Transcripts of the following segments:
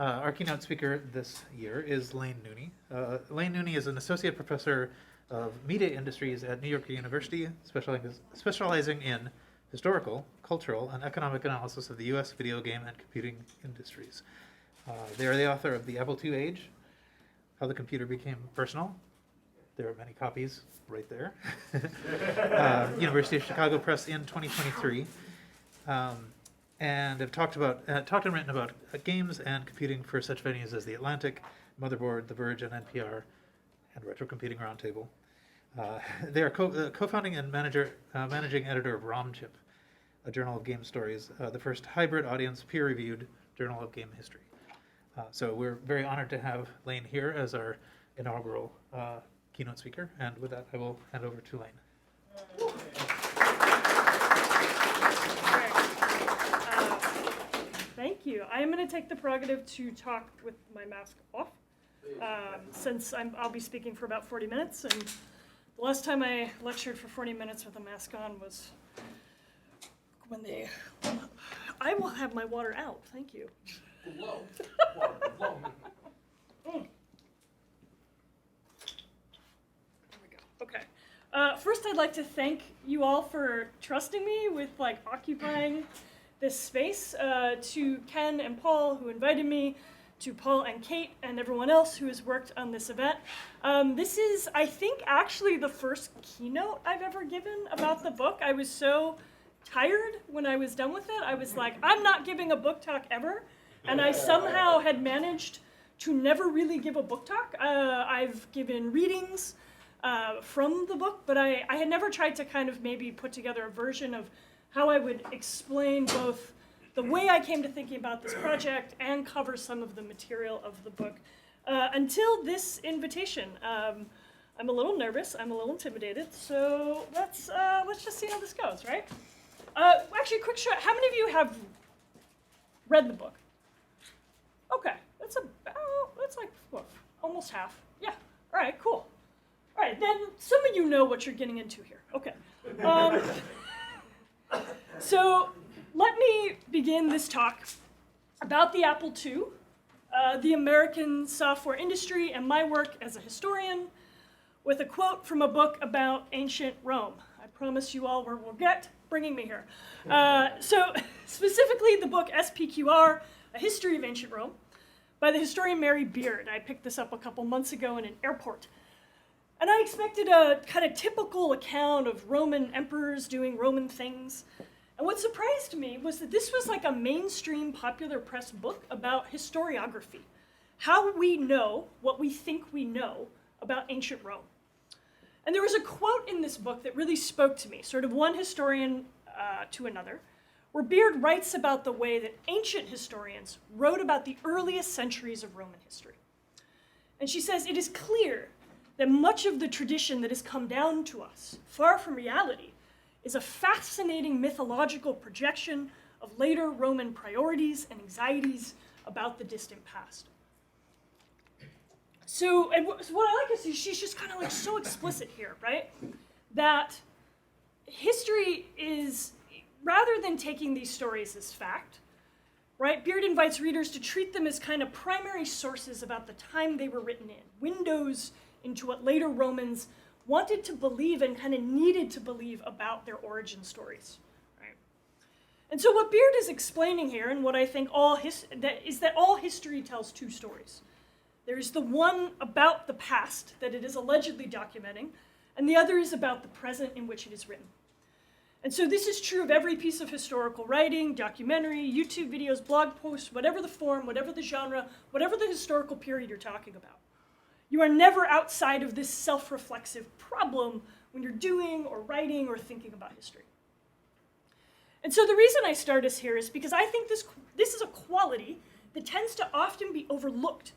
Our keynote speaker this year is Laine Nooney. Laine Nooney is an associate professor of media industries at New York University, specializing in historical, cultural, and economic analysis of the U.S. video game and computing industries. They are the author of The Apple II Age, How the Computer Became Personal. There are many copies right there. University of Chicago Press in 2023. And have talked and written about games and computing for such venues as The Atlantic, Motherboard, The Verge, and NPR, and Retrocomputing Roundtable. They are co-founding and managing editor of ROMchip, a journal of game stories, the first hybrid audience peer-reviewed journal of game history. So we're very honored to have Laine here as our inaugural keynote speaker. And with that, I will hand over to Laine. Thank you. I am going to take the prerogative to talk with my mask off, since I'll be speaking for about 40 minutes, and the last time I lectured for 40 minutes with a mask on was when I will have my water out. Thank you. Whoa. Whoa. There we go. Okay. First, I'd like to thank you all for trusting me with occupying this space, to Ken and Paul, who invited me, to Paul and Kate, and everyone else who has worked on this event. This is, I think, actually the first keynote I've ever given about the book. I was so tired when I was done with it. I was like, I'm not giving a book talk ever. And I somehow had managed to never really give a book talk. I've given readings from the book, but I had never tried to kind of maybe put together a version of how I would explain both the way I came to thinking about this project and cover some of the material of the book until this invitation. I'm a little nervous, I'm a little intimidated, so let's just see how this goes, right? Actually, quick show, how many of you have read the book? Okay, that's almost half. Yeah, all right, cool. All right, then some of you know what you're getting into here. Okay. So let me begin this talk about the Apple II, the American software industry, and my work as a historian with a quote from a book about ancient Rome. I promise you all will get bringing me here. So specifically the book SPQR, A History of Ancient Rome, by the historian Mary Beard. I picked this up a couple months ago in an airport. And I expected a kind of typical account of Roman emperors doing Roman things. And what surprised me was that this was like a mainstream popular press book about historiography. How we know what we think we know about ancient Rome. And there was a quote in this book that really spoke to me, sort of one historian to another, where Beard writes about the way that ancient historians wrote about the earliest centuries of Roman history. And she says, it is clear that much of the tradition that has come down to us, far from reality, is a fascinating mythological projection of later Roman priorities and anxieties about the distant past. So what I like is she's just kind of so explicit here, right? That history is, rather than taking these stories as fact, right, Beard invites readers to treat them as kind of primary sources about the time they were written in, windows into what later Romans wanted to believe and kind of needed to believe about their origin stories, right? And so what Beard is explaining here, and what I think is that all history tells two stories. There's the one about the past that it is allegedly documenting, and the other is about the present in which it is written. And so this is true of every piece of historical writing, documentary, YouTube videos, blog posts, whatever the form, whatever the genre, whatever the historical period you're talking about. You are never outside of this self-reflexive problem when you're doing or writing or thinking about history. And so the reason I start us here is because I think this is a quality that tends to often be overlooked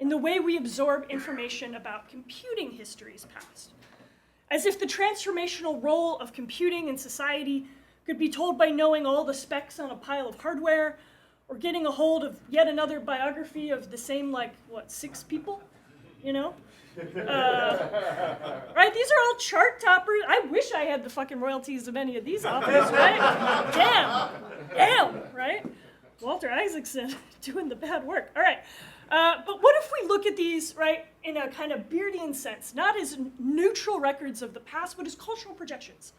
in the way we absorb information about computing history's past. As if the transformational role of computing in society could be told by knowing all the specs on a pile of hardware, or getting a hold of yet another biography of the same, 6 people? You know? Right? These are all chart toppers. I wish I had the fucking royalties of any of these authors, right? Damn, right? Walter Isaacson doing the bad work. All right. But what if we look at these, right, in a kind of Beardian sense, not as neutral records of the past, but as cultural projections,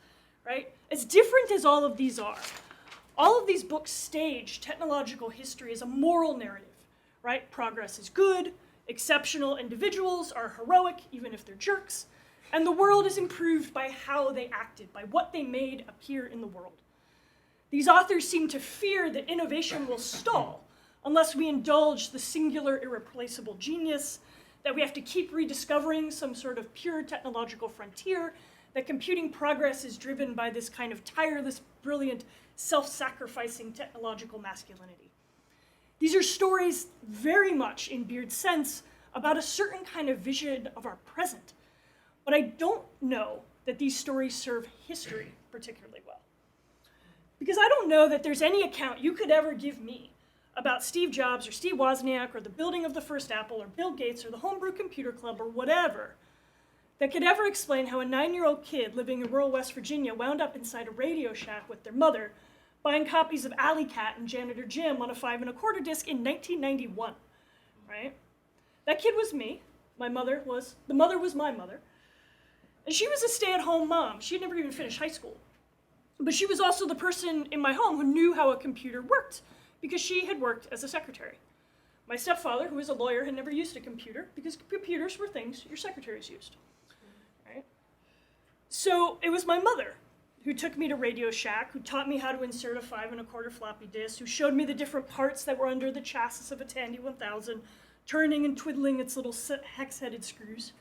right? As different as all of these are, all of these books stage technological history as a moral narrative, right? Progress is good, exceptional individuals are heroic, even if they're jerks, and the world is improved by how they acted, by what they made appear in the world. These authors seem to fear that innovation will stall unless we indulge the singular irreplaceable genius, that we have to keep rediscovering some sort of pure technological frontier, that computing progress is driven by this kind of tireless, brilliant, self-sacrificing technological masculinity. These are stories very much in Beard's sense about a certain kind of vision of our present, but I don't know that these stories serve history particularly well. Because I don't know that there's any account you could ever give me about Steve Jobs or Steve Wozniak or the building of the first Apple or Bill Gates or the Homebrew Computer Club or whatever that could ever explain how a 9-year-old kid living in rural West Virginia wound up inside a Radio Shack with their mother buying copies of Alley Cat and Janitor Jim on a 5 1/4 disc in 1991, right? That kid was me. The mother was my mother. And she was a stay-at-home mom. She had never even finished high school. But she was also the person in my home who knew how a computer worked because she had worked as a secretary. My stepfather, who was a lawyer, had never used a computer because computers were things your secretaries used. Right? So it was my mother who took me to Radio Shack, who taught me how to insert a 5 1/4 floppy disk, who showed me the different parts that were under the chassis of a Tandy 1000, turning and twiddling its little hex-headed screws.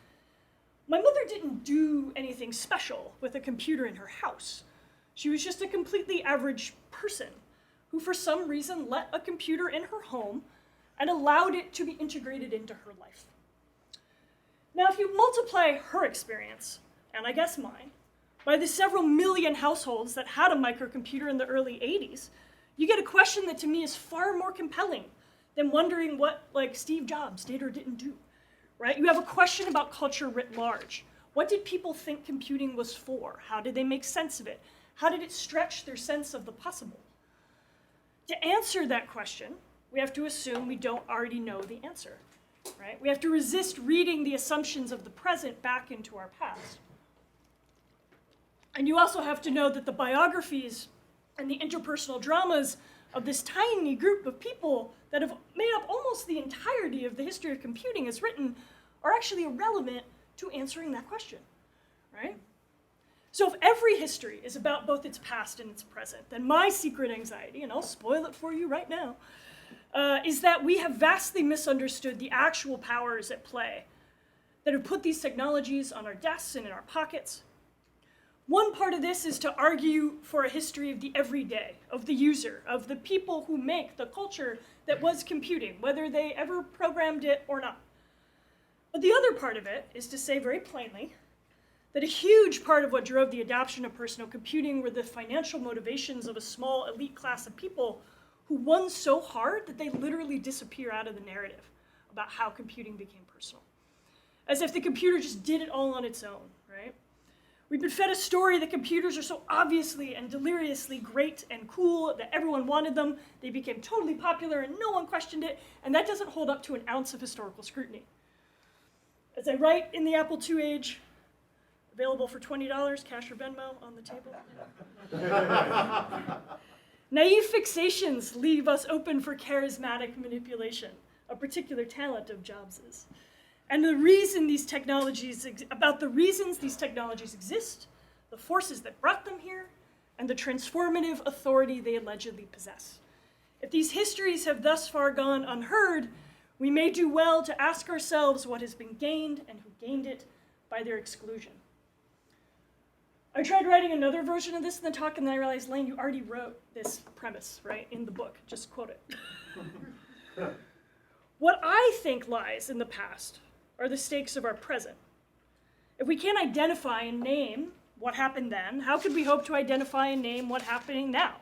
My mother didn't do anything special with a computer in her house. She was just a completely average person who for some reason let a computer in her home and allowed it to be integrated into her life. Now, if you multiply her experience, and I guess mine, by the several million households that had a microcomputer in the early 80s, you get a question that to me is far more compelling than wondering what, like, Steve Jobs did or didn't do, right? You have a question about culture writ large. What did people think computing was for? How did they make sense of it? How did it stretch their sense of the possible? To answer that question, we have to assume we don't already know the answer, right? We have to resist reading the assumptions of the present back into our past. And you also have to know that the biographies and the interpersonal dramas of this tiny group of people that have made up almost the entirety of the history of computing as written are actually irrelevant to answering that question, right? So if every history is about both its past and its present, then my secret anxiety, and I'll spoil it for you right now, is that we have vastly misunderstood the actual powers at play that have put these technologies on our desks and in our pockets. One part of this is to argue for a history of the everyday, of the user, of the people who make the culture that was computing, whether they ever programmed it or not. But the other part of it is to say very plainly that a huge part of what drove the adoption of personal computing were the financial motivations of a small elite class of people who won so hard that they literally disappear out of the narrative about how computing became personal. As if the computer just did it all on its own, right? We've been fed a story that computers are so obviously and deliriously great and cool that everyone wanted them. They became totally popular and no one questioned it, and that doesn't hold up to an ounce of historical scrutiny. As I write in the Apple II age, available for $20, cash or Venmo on the table. Naive fixations leave us open for charismatic manipulation, a particular talent of Jobs's. And the reasons these technologies exist, the forces that brought them here, and the transformative authority they allegedly possess. If these histories have thus far gone unheard, we may do well to ask ourselves what has been gained and who gained it by their exclusion. I tried writing another version of this in the talk, and then I realized, Laine, you already wrote this premise, right, in the book. Just quote it. What I think lies in the past are the stakes of our present. If we can't identify and name what happened then, how could we hope to identify and name what's happening now?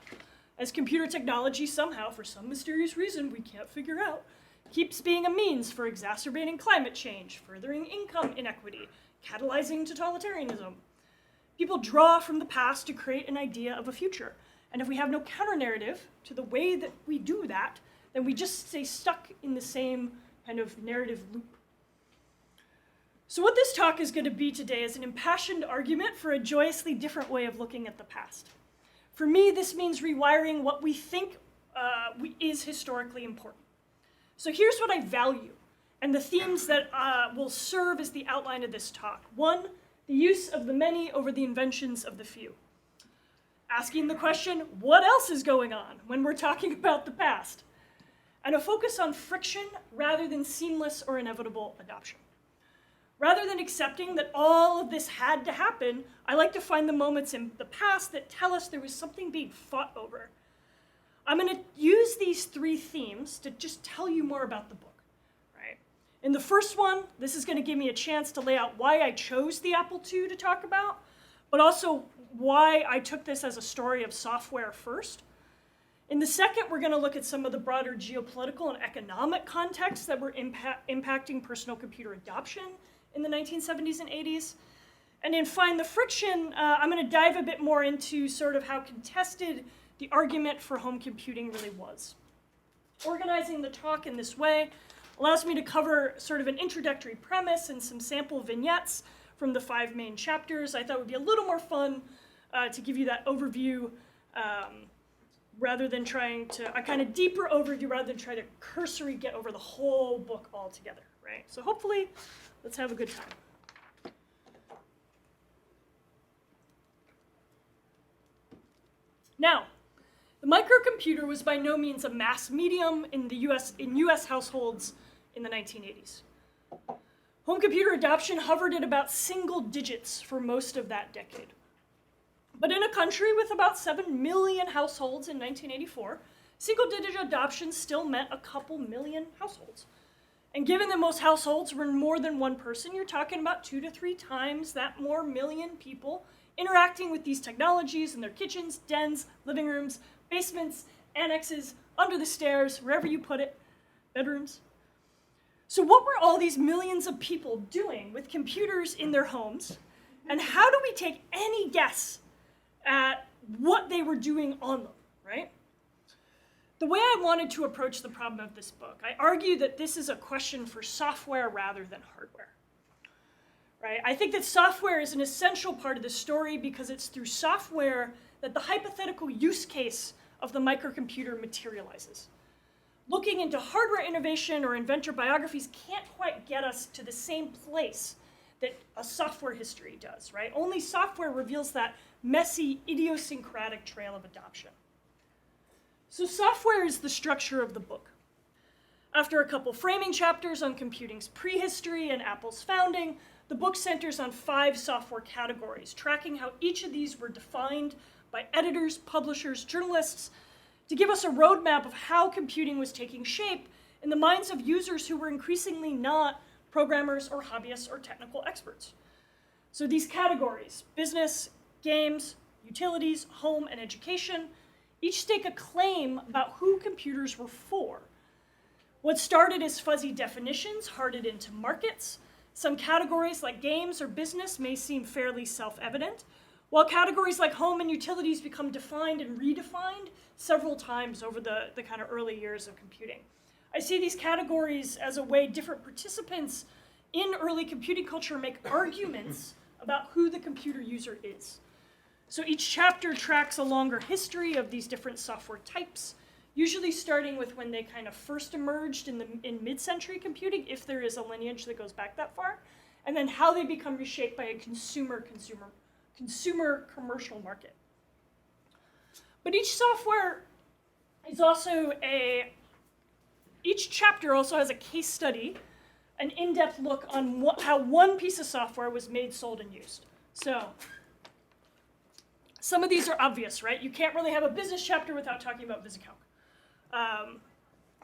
As computer technology somehow, for some mysterious reason we can't figure out, keeps being a means for exacerbating climate change, furthering income inequity, catalyzing totalitarianism. People draw from the past to create an idea of a future, And if we have no counter-narrative to the way that we do that, then we just stay stuck in the same kind of narrative loop. So what this talk is going to be today is an impassioned argument for a joyously different way of looking at the past. For me, this means rewiring what we think is historically important. So here's what I value, and the themes that will serve as the outline of this talk. 1, the use of the many over the inventions of the few. Asking the question, what else is going on when we're talking about the past? And a focus on friction rather than seamless or inevitable adoption. Rather than accepting that all of this had to happen, I like to find the moments in the past that tell us there was something being fought over. I'm going to use these 3 themes to just tell you more about the book. Right? In the first one, this is going to give me a chance to lay out why I chose the Apple II to talk about, but also why I took this as a story of software first. In the second, we're going to look at some of the broader geopolitical and economic contexts that were impacting personal computer adoption in the 1970s and 80s. And in Find the Friction, I'm going to dive a bit more into sort of how contested the argument for home computing really was. Organizing the talk in this way allows me to cover sort of an introductory premise and some sample vignettes from the 5 main chapters. I thought it would be a little more fun to give you that overview rather than trying to, a kind of deeper overview rather than try to cursory get over the whole book altogether, right? So hopefully, let's have a good time. Now, the microcomputer was by no means a mass medium in the US households in the 1980s. Home computer adoption hovered at about single digits for most of that decade. But in a country with about 7 million households in 1984, single-digit adoption still meant a couple million households. And given that most households were more than one person, you're talking about 2 to 3 times that more million people interacting with these technologies in their kitchens, dens, living rooms, basements, annexes, under the stairs, wherever you put it, bedrooms. So what were all these millions of people doing with computers in their homes? And how do we take any guess at what they were doing on them, right? The way I wanted to approach the problem of this book, I argue that this is a question for software rather than hardware, right? I think that software is an essential part of the story because it's through software that the hypothetical use case of the microcomputer materializes. Looking into hardware innovation or inventor biographies can't quite get us to the same place that a software history does, right? Only software reveals that messy, idiosyncratic trail of adoption. So software is the structure of the book. After a couple framing chapters on computing's prehistory and Apple's founding, the book centers on 5 software categories, tracking how each of these were defined by editors, publishers, journalists, to give us a roadmap of how computing was taking shape in the minds of users who were increasingly not programmers or hobbyists or technical experts. So these categories, business, games, utilities, home, and education, each stake a claim about who computers were for. What started as fuzzy definitions hardened into markets. Some categories like games or business may seem fairly self-evident, while categories like home and utilities become defined and redefined several times over the kind of early years of computing. I see these categories as a way different participants in early computing culture make arguments about who the computer user is. So each chapter tracks a longer history of these different software types, usually starting with when they kind of first emerged in mid-century computing, if there is a lineage that goes back that far, and then how they become reshaped by a consumer commercial market. But each chapter also has a case study, an in-depth look on how one piece of software was made, sold, and used. So some of these are obvious, right? You can't really have a business chapter without talking about VisiCalc.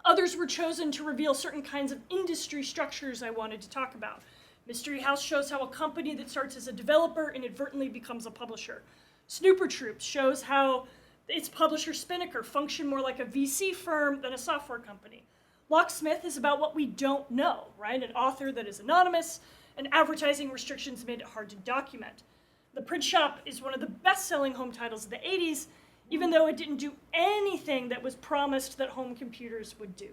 Others were chosen to reveal certain kinds of industry structures I wanted to talk about. Mystery House shows how a company that starts as a developer inadvertently becomes a publisher. Snooper Troops shows how its publisher Spinnaker functioned more like a VC firm than a software company. Locksmith is about what we don't know, right? An author that is anonymous, and advertising restrictions made it hard to document. The Print Shop is one of the best-selling home titles of the 80s, even though it didn't do anything that was promised that home computers would do.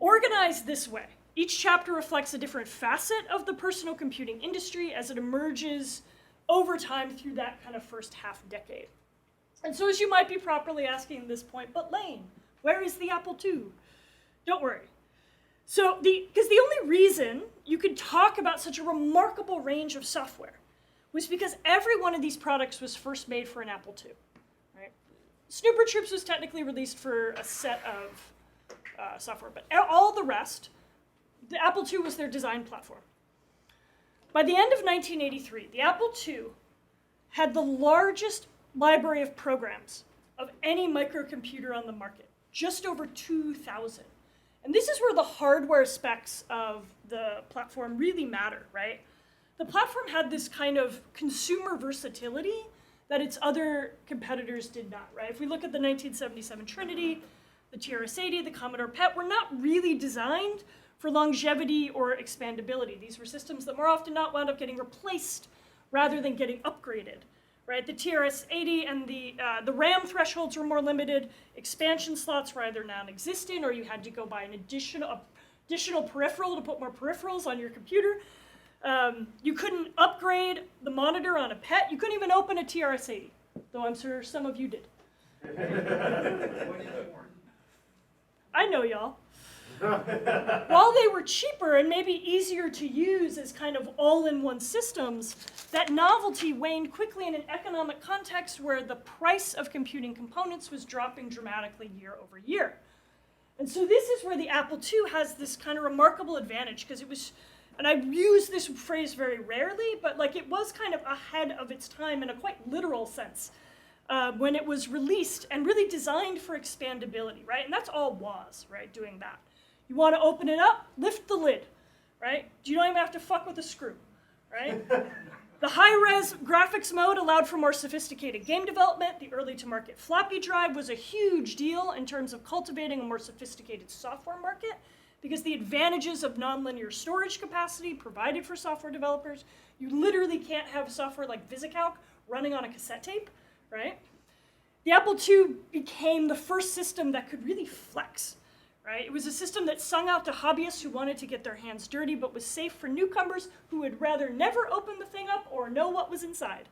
Organized this way, each chapter reflects a different facet of the personal computing industry as it emerges over time through that kind of first half decade. And so as you might be properly asking at this point, but Laine, where is the Apple II? Don't worry. So, because the only reason you could talk about such a remarkable range of software was because every one of these products was first made for an Apple II. Right? Snooper Troops was technically released for a set of software, but all the rest, the Apple II was their design platform. By the end of 1983, the Apple II had the largest library of programs of any microcomputer on the market, just over 2,000. And this is where the hardware specs of the platform really matter, right? The platform had this kind of consumer versatility that its other competitors did not, right? If we look at the 1977 Trinity, the TRS-80, the Commodore PET, were not really designed for longevity or expandability. These were systems that more often not wound up getting replaced rather than getting upgraded, right? The TRS-80 and the RAM thresholds were more limited. Expansion slots were either non-existent or you had to go buy an additional peripheral to put more peripherals on your computer. You couldn't upgrade the monitor on a PET. You couldn't even open a TRS-80, though I'm sure some of you did. I know y'all. While they were cheaper and maybe easier to use as kind of all-in-one systems, that novelty waned quickly in an economic context where the price of computing components was dropping dramatically year over year. And so this is where the Apple II has this kind of remarkable advantage, because it was, and I use this phrase very rarely, but like it was kind of ahead of its time in a quite literal sense when it was released and really designed for expandability, right? And that's all was, right, doing that. You want to open it up, lift the lid, right? You don't even have to fuck with a screw, right? The high-res graphics mode allowed for more sophisticated game development. The early-to-market floppy drive was a huge deal in terms of cultivating a more sophisticated software market because the advantages of nonlinear storage capacity provided for software developers. You literally can't have software like VisiCalc running on a cassette tape, right? The Apple II became the first system that could really flex. Right? It was a system that sung out to hobbyists who wanted to get their hands dirty, but was safe for newcomers who would rather never open the thing up or know what was inside.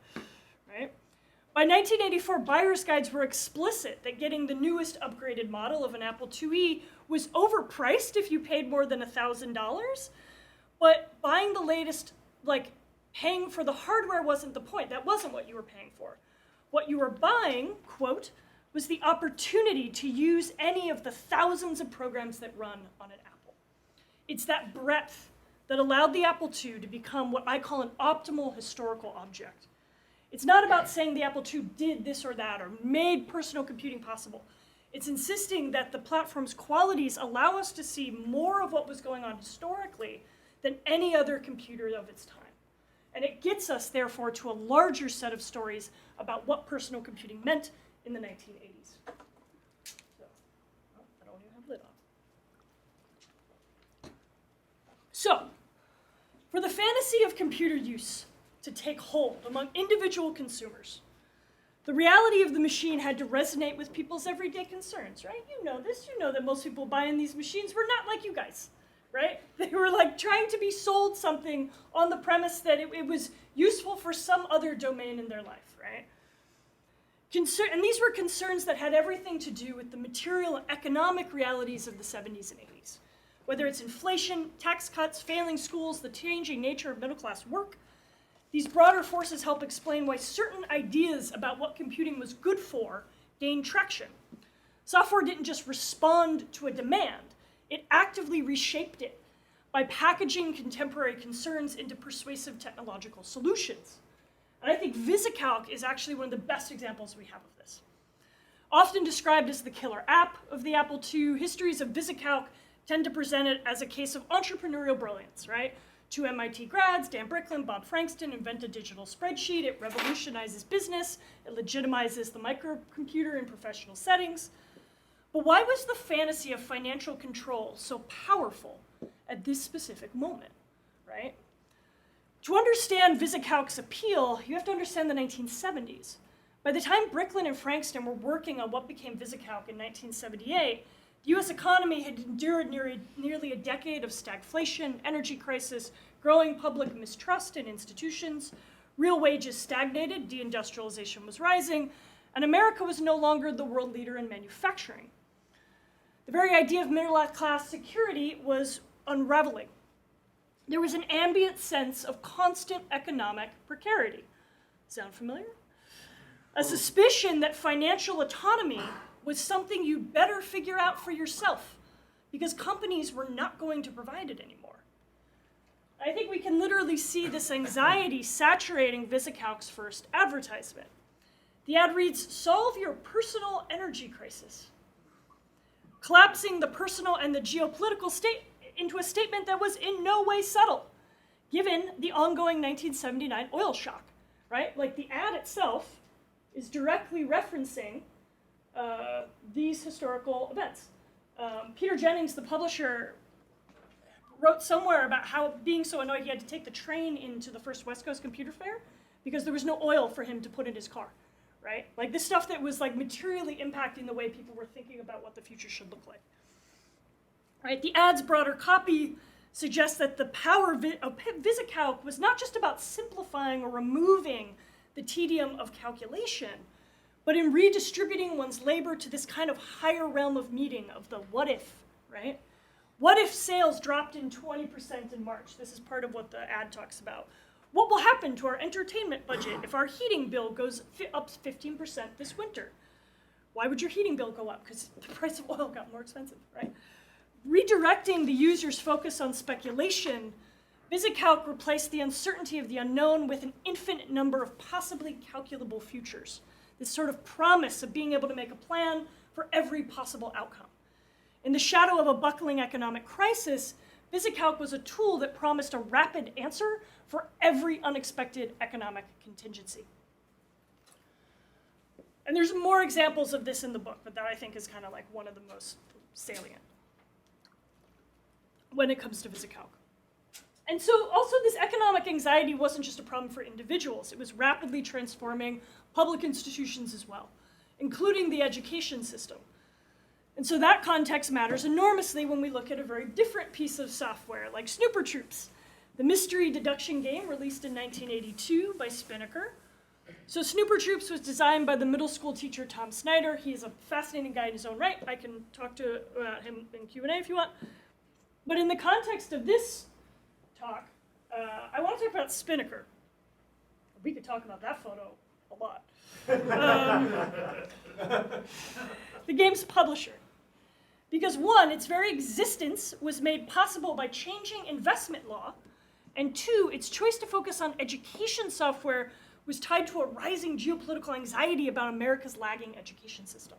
Right? By 1984, buyer's guides were explicit that getting the newest upgraded model of an Apple IIe was overpriced if you paid more than $1,000, but buying the latest, like paying for the hardware wasn't the point. That wasn't what you were paying for. What you were buying, quote, was the opportunity to use any of the thousands of programs that run on an Apple. It's that breadth that allowed the Apple II to become what I call an optimal historical object. It's not about saying the Apple II did this or that or made personal computing possible. It's insisting that the platform's qualities allow us to see more of what was going on historically than any other computer of its time. And it gets us, therefore, to a larger set of stories about what personal computing meant in the 1980s. So, I don't even have lid on. So, for the fantasy of computer use to take hold among individual consumers, the reality of the machine had to resonate with people's everyday concerns, right? You know this, you know that most people buying these machines were not like you guys, right? They were like trying to be sold something on the premise that it was useful for some other domain in their life, right? And these were concerns that had everything to do with the material and economic realities of the 70s and 80s. Whether it's inflation, tax cuts, failing schools, the changing nature of middle-class work, these broader forces help explain why certain ideas about what computing was good for gained traction. Software didn't just respond to a demand, it actively reshaped it by packaging contemporary concerns into persuasive technological solutions. And I think VisiCalc is actually one of the best examples we have of this. Often described as the killer app of the Apple II, histories of VisiCalc tend to present it as a case of entrepreneurial brilliance, right? Two MIT grads, Dan Bricklin, Bob Frankston, invent a digital spreadsheet. It revolutionizes business. It legitimizes the microcomputer in professional settings. But why was the fantasy of financial control so powerful at this specific moment, right? To understand VisiCalc's appeal, you have to understand the 1970s. By the time Bricklin and Frankston were working on what became VisiCalc in 1978, the US economy had endured nearly a decade of stagflation, energy crisis, growing public mistrust in institutions, real wages stagnated, deindustrialization was rising, and America was no longer the world leader in manufacturing. The very idea of middle-class security was unraveling. There was an ambient sense of constant economic precarity. Sound familiar? A suspicion that financial autonomy was something you'd better figure out for yourself because companies were not going to provide it anymore. I think we can literally see this anxiety saturating VisiCalc's first advertisement. The ad reads, "Solve your personal energy crisis," collapsing the personal and the geopolitical state into a statement that was in no way subtle, given the ongoing 1979 oil shock, right? Like the ad itself is directly referencing these historical events. Peter Jennings, the publisher, wrote somewhere about how being so annoyed he had to take the train into the first West Coast Computer Fair because there was no oil for him to put in his car, right? Like this stuff that was like materially impacting the way people were thinking about what the future should look like. Right? The ad's broader copy suggests that the power of VisiCalc was not just about simplifying or removing the tedium of calculation, but in redistributing one's labor to this kind of higher realm of meaning of the what if, right? What if sales dropped in 20% in March? This is part of what the ad talks about. What will happen to our entertainment budget if our heating bill goes up 15% this winter? Why would your heating bill go up? Because the price of oil got more expensive, right? Redirecting the user's focus on speculation, VisiCalc replaced the uncertainty of the unknown with an infinite number of possibly calculable futures. This sort of promise of being able to make a plan for every possible outcome. In the shadow of a buckling economic crisis, VisiCalc was a tool that promised a rapid answer for every unexpected economic contingency. And there's more examples of this in the book, but that I think is kind of like one of the most salient when it comes to VisiCalc. And so also this economic anxiety wasn't just a problem for individuals. It was rapidly transforming public institutions as well, including the education system. And so that context matters enormously when we look at a very different piece of software like Snooper Troops, the mystery deduction game released in 1982 by Spinnaker. So Snooper Troops was designed by the middle school teacher Tom Snyder. He is a fascinating guy in his own right. I can talk to him in Q&A if you want. But in the context of this talk, I want to talk about Spinnaker. We could talk about that photo a lot. The game's publisher. Because one, its very existence was made possible by changing investment law, and two, its choice to focus on education software was tied to a rising geopolitical anxiety about America's lagging education system.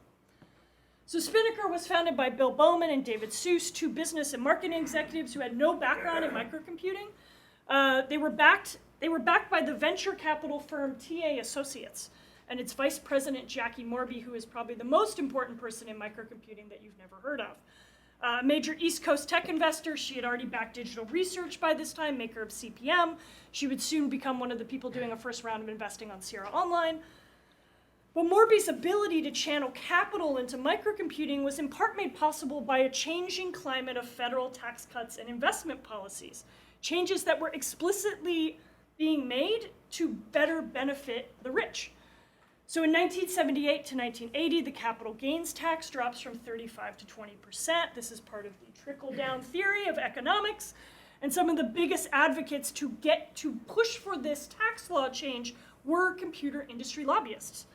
So Spinnaker was founded by Bill Bowman and David Seuss, two business and marketing executives who had no background in microcomputing. They were backed by the venture capital firm TA Associates and its vice president, Jackie Morby, who is probably the most important person in microcomputing that you've never heard of. Major East Coast tech investor, she had already backed Digital Research by this time, maker of CPM. She would soon become one of the people doing a first round of investing on Sierra Online. But Morby's ability to channel capital into microcomputing was in part made possible by a changing climate of federal tax cuts and investment policies, changes that were explicitly being made to better benefit the rich. So in 1978 to 1980, the capital gains tax drops from 35 to 20%. This is part of the trickle-down theory of economics. And some of the biggest advocates to push for this tax law change were computer industry lobbyists.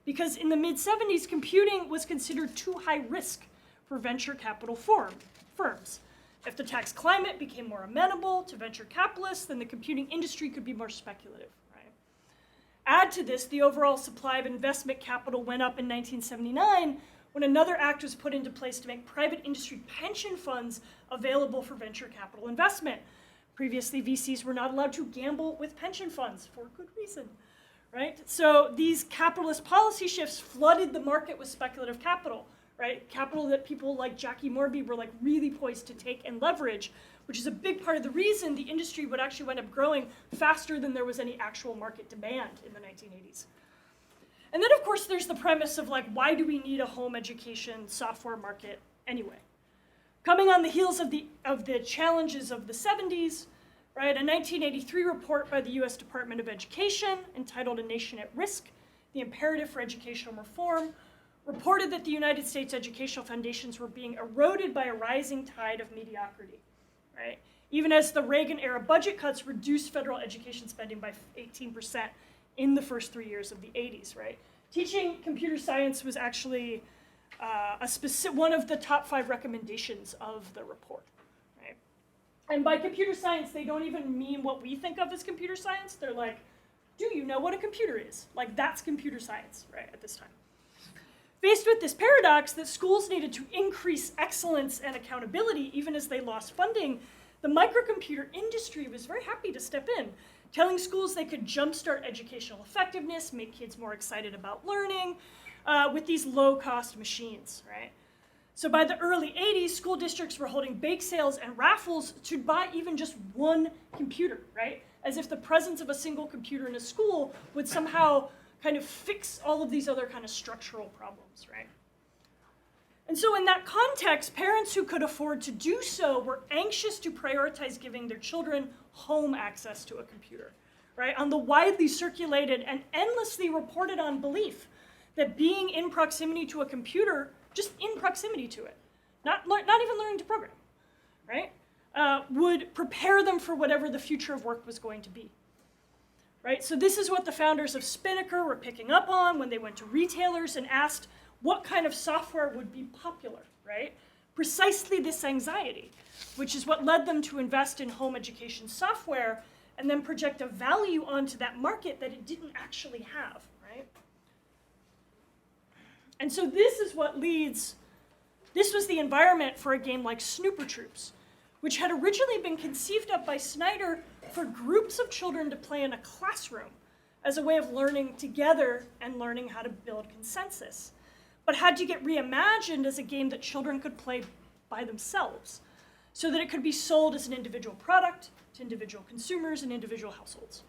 Because in the mid-70s, computing was considered too high risk for venture capital firms. If the tax climate became more amenable to venture capitalists, then the computing industry could be more speculative. Add to this, the overall supply of investment capital went up in 1979 when another act was put into place to make private industry pension funds available for venture capital investment. Previously, VCs were not allowed to gamble with pension funds for good reason, right? So these capitalist policy shifts flooded the market with speculative capital, right? Capital that people like Jackie Morby were like really poised to take and leverage, which is a big part of the reason the industry would actually wind up growing faster than there was any actual market demand in the 1980s. And then, of course, there's the premise of, like, why do we need a home education software market anyway? Coming on the heels of the challenges of the 70s, right, a 1983 report by the US Department of Education entitled A Nation at Risk, The Imperative for Educational Reform, reported that the United States educational foundations were being eroded by a rising tide of mediocrity, right? Even as the Reagan-era budget cuts reduced federal education spending by 18% in the first 3 years of the 80s, right? Teaching computer science was actually one of the top 5 recommendations of the report, right? And by computer science, they don't even mean what we think of as computer science. They're like, do you know what a computer is? Like, that's computer science, right, at this time. Faced with this paradox that schools needed to increase excellence and accountability even as they lost funding, the microcomputer industry was very happy to step in, telling schools they could jumpstart educational effectiveness, make kids more excited about learning with these low-cost machines, right? So by the early 80s, school districts were holding bake sales and raffles to buy even just one computer, right? As if the presence of a single computer in a school would somehow kind of fix all of these other kind of structural problems, right? And so in that context, parents who could afford to do so were anxious to prioritize giving their children home access to a computer, right? On the widely circulated and endlessly reported on belief that being in proximity to a computer, just in proximity to it, not even learning to program, right? Would prepare them for whatever the future of work was going to be. Right? So this is what the founders of Spinnaker were picking up on when they went to retailers and asked what kind of software would be popular, right? Precisely this anxiety, which is what led them to invest in home education software and then project a value onto that market that it didn't actually have, right? And so this was the environment for a game like Snooper Troops, which had originally been conceived of by Snyder for groups of children to play in a classroom as a way of learning together and learning how to build consensus, but had to get reimagined as a game that children could play by themselves so that it could be sold as an individual product to individual consumers and individual households.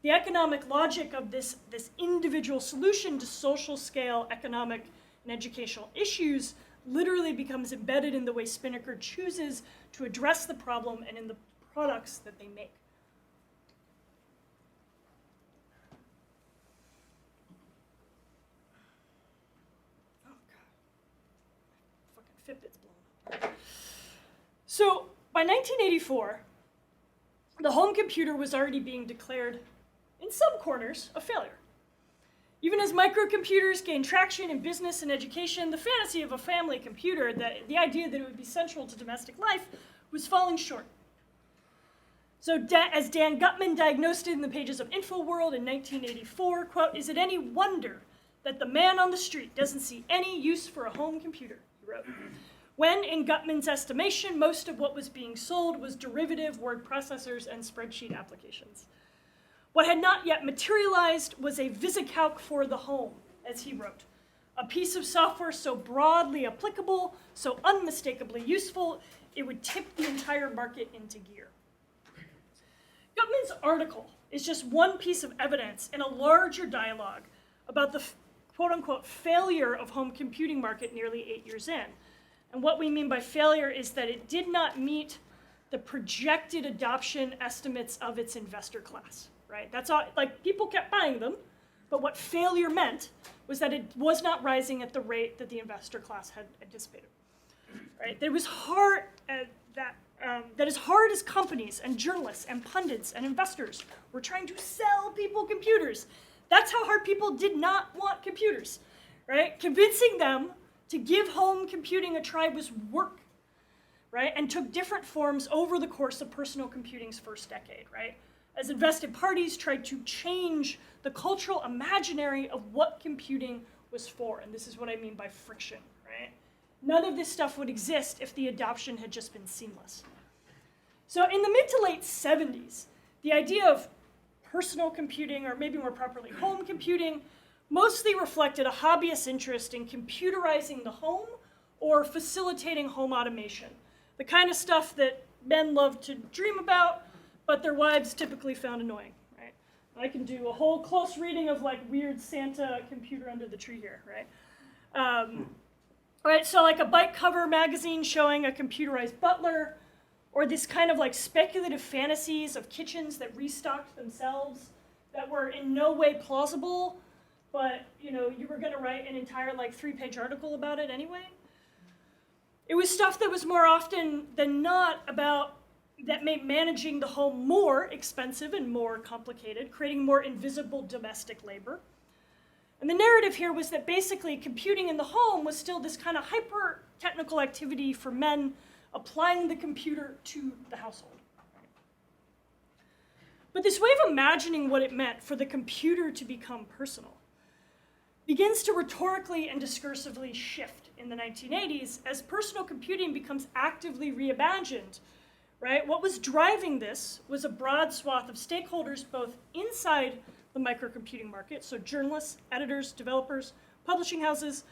The economic logic of this individual solution to social scale economic and educational issues literally becomes embedded in the way Spinnaker chooses to address the problem and in the products that they make. Oh God, fucking Fitbit's blown up. So by 1984, the home computer was already being declared, in some corners, a failure. Even as microcomputers gained traction in business and education, the fantasy of a family computer, the idea that it would be central to domestic life, was falling short. So as Dan Gutman diagnosed it in the pages of InfoWorld in 1984, quote, "Is it any wonder that the man on the street doesn't see any use for a home computer?" he wrote. When, in Gutman's estimation, most of what was being sold was derivative word processors and spreadsheet applications. What had not yet materialized was a VisiCalc for the home, as he wrote, a piece of software so broadly applicable, so unmistakably useful, it would tip the entire market into gear. Gutman's article is just one piece of evidence in a larger dialogue about the quote-unquote failure of home computing market nearly 8 years in. And what we mean by failure is that it did not meet the projected adoption estimates of its investor class. Right? That's all, like, people kept buying them, but what failure meant was that it was not rising at the rate that the investor class had anticipated. Right? That it was hard, that as hard as companies and journalists and pundits and investors were trying to sell people computers, that's how hard people did not want computers. Right? Convincing them to give home computing a try was work, right? And took different forms over the course of personal computing's first decade, right? As invested parties tried to change the cultural imaginary of what computing was for. And this is what I mean by friction, right? None of this stuff would exist if the adoption had just been seamless. So in the mid to late 70s, the idea of personal computing, or maybe more properly home computing, mostly reflected a hobbyist interest in computerizing the home or facilitating home automation, the kind of stuff that men love to dream about, but their wives typically found annoying, right? I can do a whole close reading of like weird Santa computer under the tree here, right? Right, so like a bike cover magazine showing a computerized butler, or this kind of like speculative fantasies of kitchens that restocked themselves that were in no way plausible, but you were gonna write an entire like 3-page article about it anyway. It was stuff that was more often than not about that made managing the home more expensive and more complicated, creating more invisible domestic labor. And the narrative here was that basically computing in the home was still this kind of hyper-technical activity for men applying the computer to the household. But this way of imagining what it meant for the computer to become personal begins to rhetorically and discursively shift in the 1980s as personal computing becomes actively reimagined. Right? What was driving this was a broad swath of stakeholders both inside the microcomputing market, so journalists, editors, developers, publishing houses,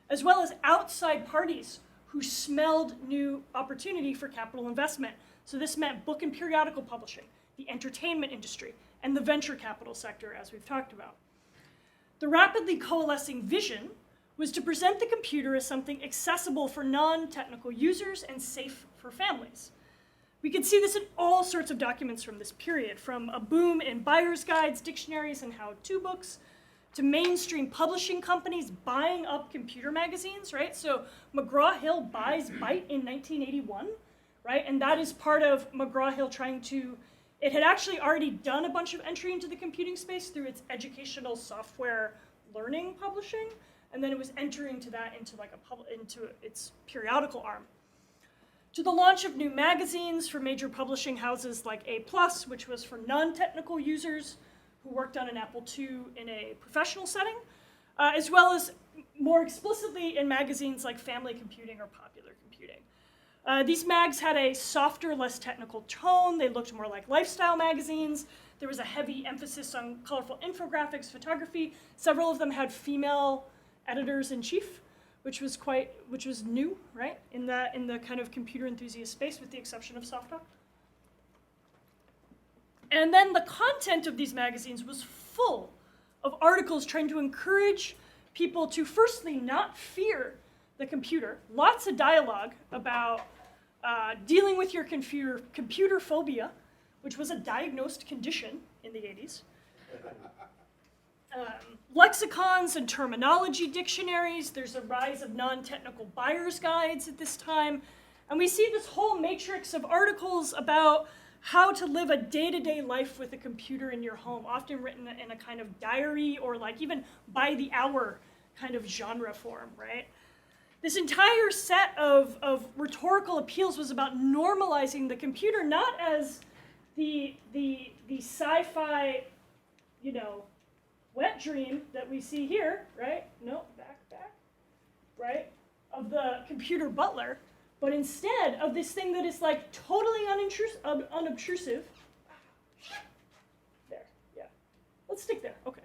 as well as outside parties who smelled new opportunity for capital investment. So this meant book and periodical publishing, the entertainment industry, and the venture capital sector, as we've talked about. The rapidly coalescing vision was to present the computer as something accessible for non-technical users and safe for families. We can see this in all sorts of documents from this period, from a boom in buyer's guides, dictionaries, and how-to books, to mainstream publishing companies buying up computer magazines, right? So McGraw-Hill buys Byte in 1981, right? And that is part of McGraw-Hill trying to, it had actually already done a bunch of entry into the computing space through its educational software learning publishing, and then it was entering into that into its periodical arm. To the launch of new magazines for major publishing houses like A+, which was for non-technical users who worked on an Apple II in a professional setting, as well as more explicitly in magazines like Family Computing or Popular Computing. These mags had a softer, less technical tone. They looked more like lifestyle magazines. There was a heavy emphasis on colorful infographics, photography. Several of them had female editors-in-chief, which was new, right, in the kind of computer enthusiast space, with the exception of Soft Talk. And then the content of these magazines was full of articles trying to encourage people to firstly not fear the computer. Lots of dialogue about dealing with your computer phobia, which was a diagnosed condition in the 80s. Lexicons and terminology dictionaries. There's a rise of non-technical buyer's guides at this time. And we see this whole matrix of articles about how to live a day-to-day life with a computer in your home, often written in a kind of diary or like even by the hour kind of genre form, right? This entire set of rhetorical appeals was about normalizing the computer, not as the sci-fi, wet dream that we see here, right? No, back, right? Of the computer butler, but instead of this thing that is like totally unobtrusive. There, yeah. Let's stick there, okay.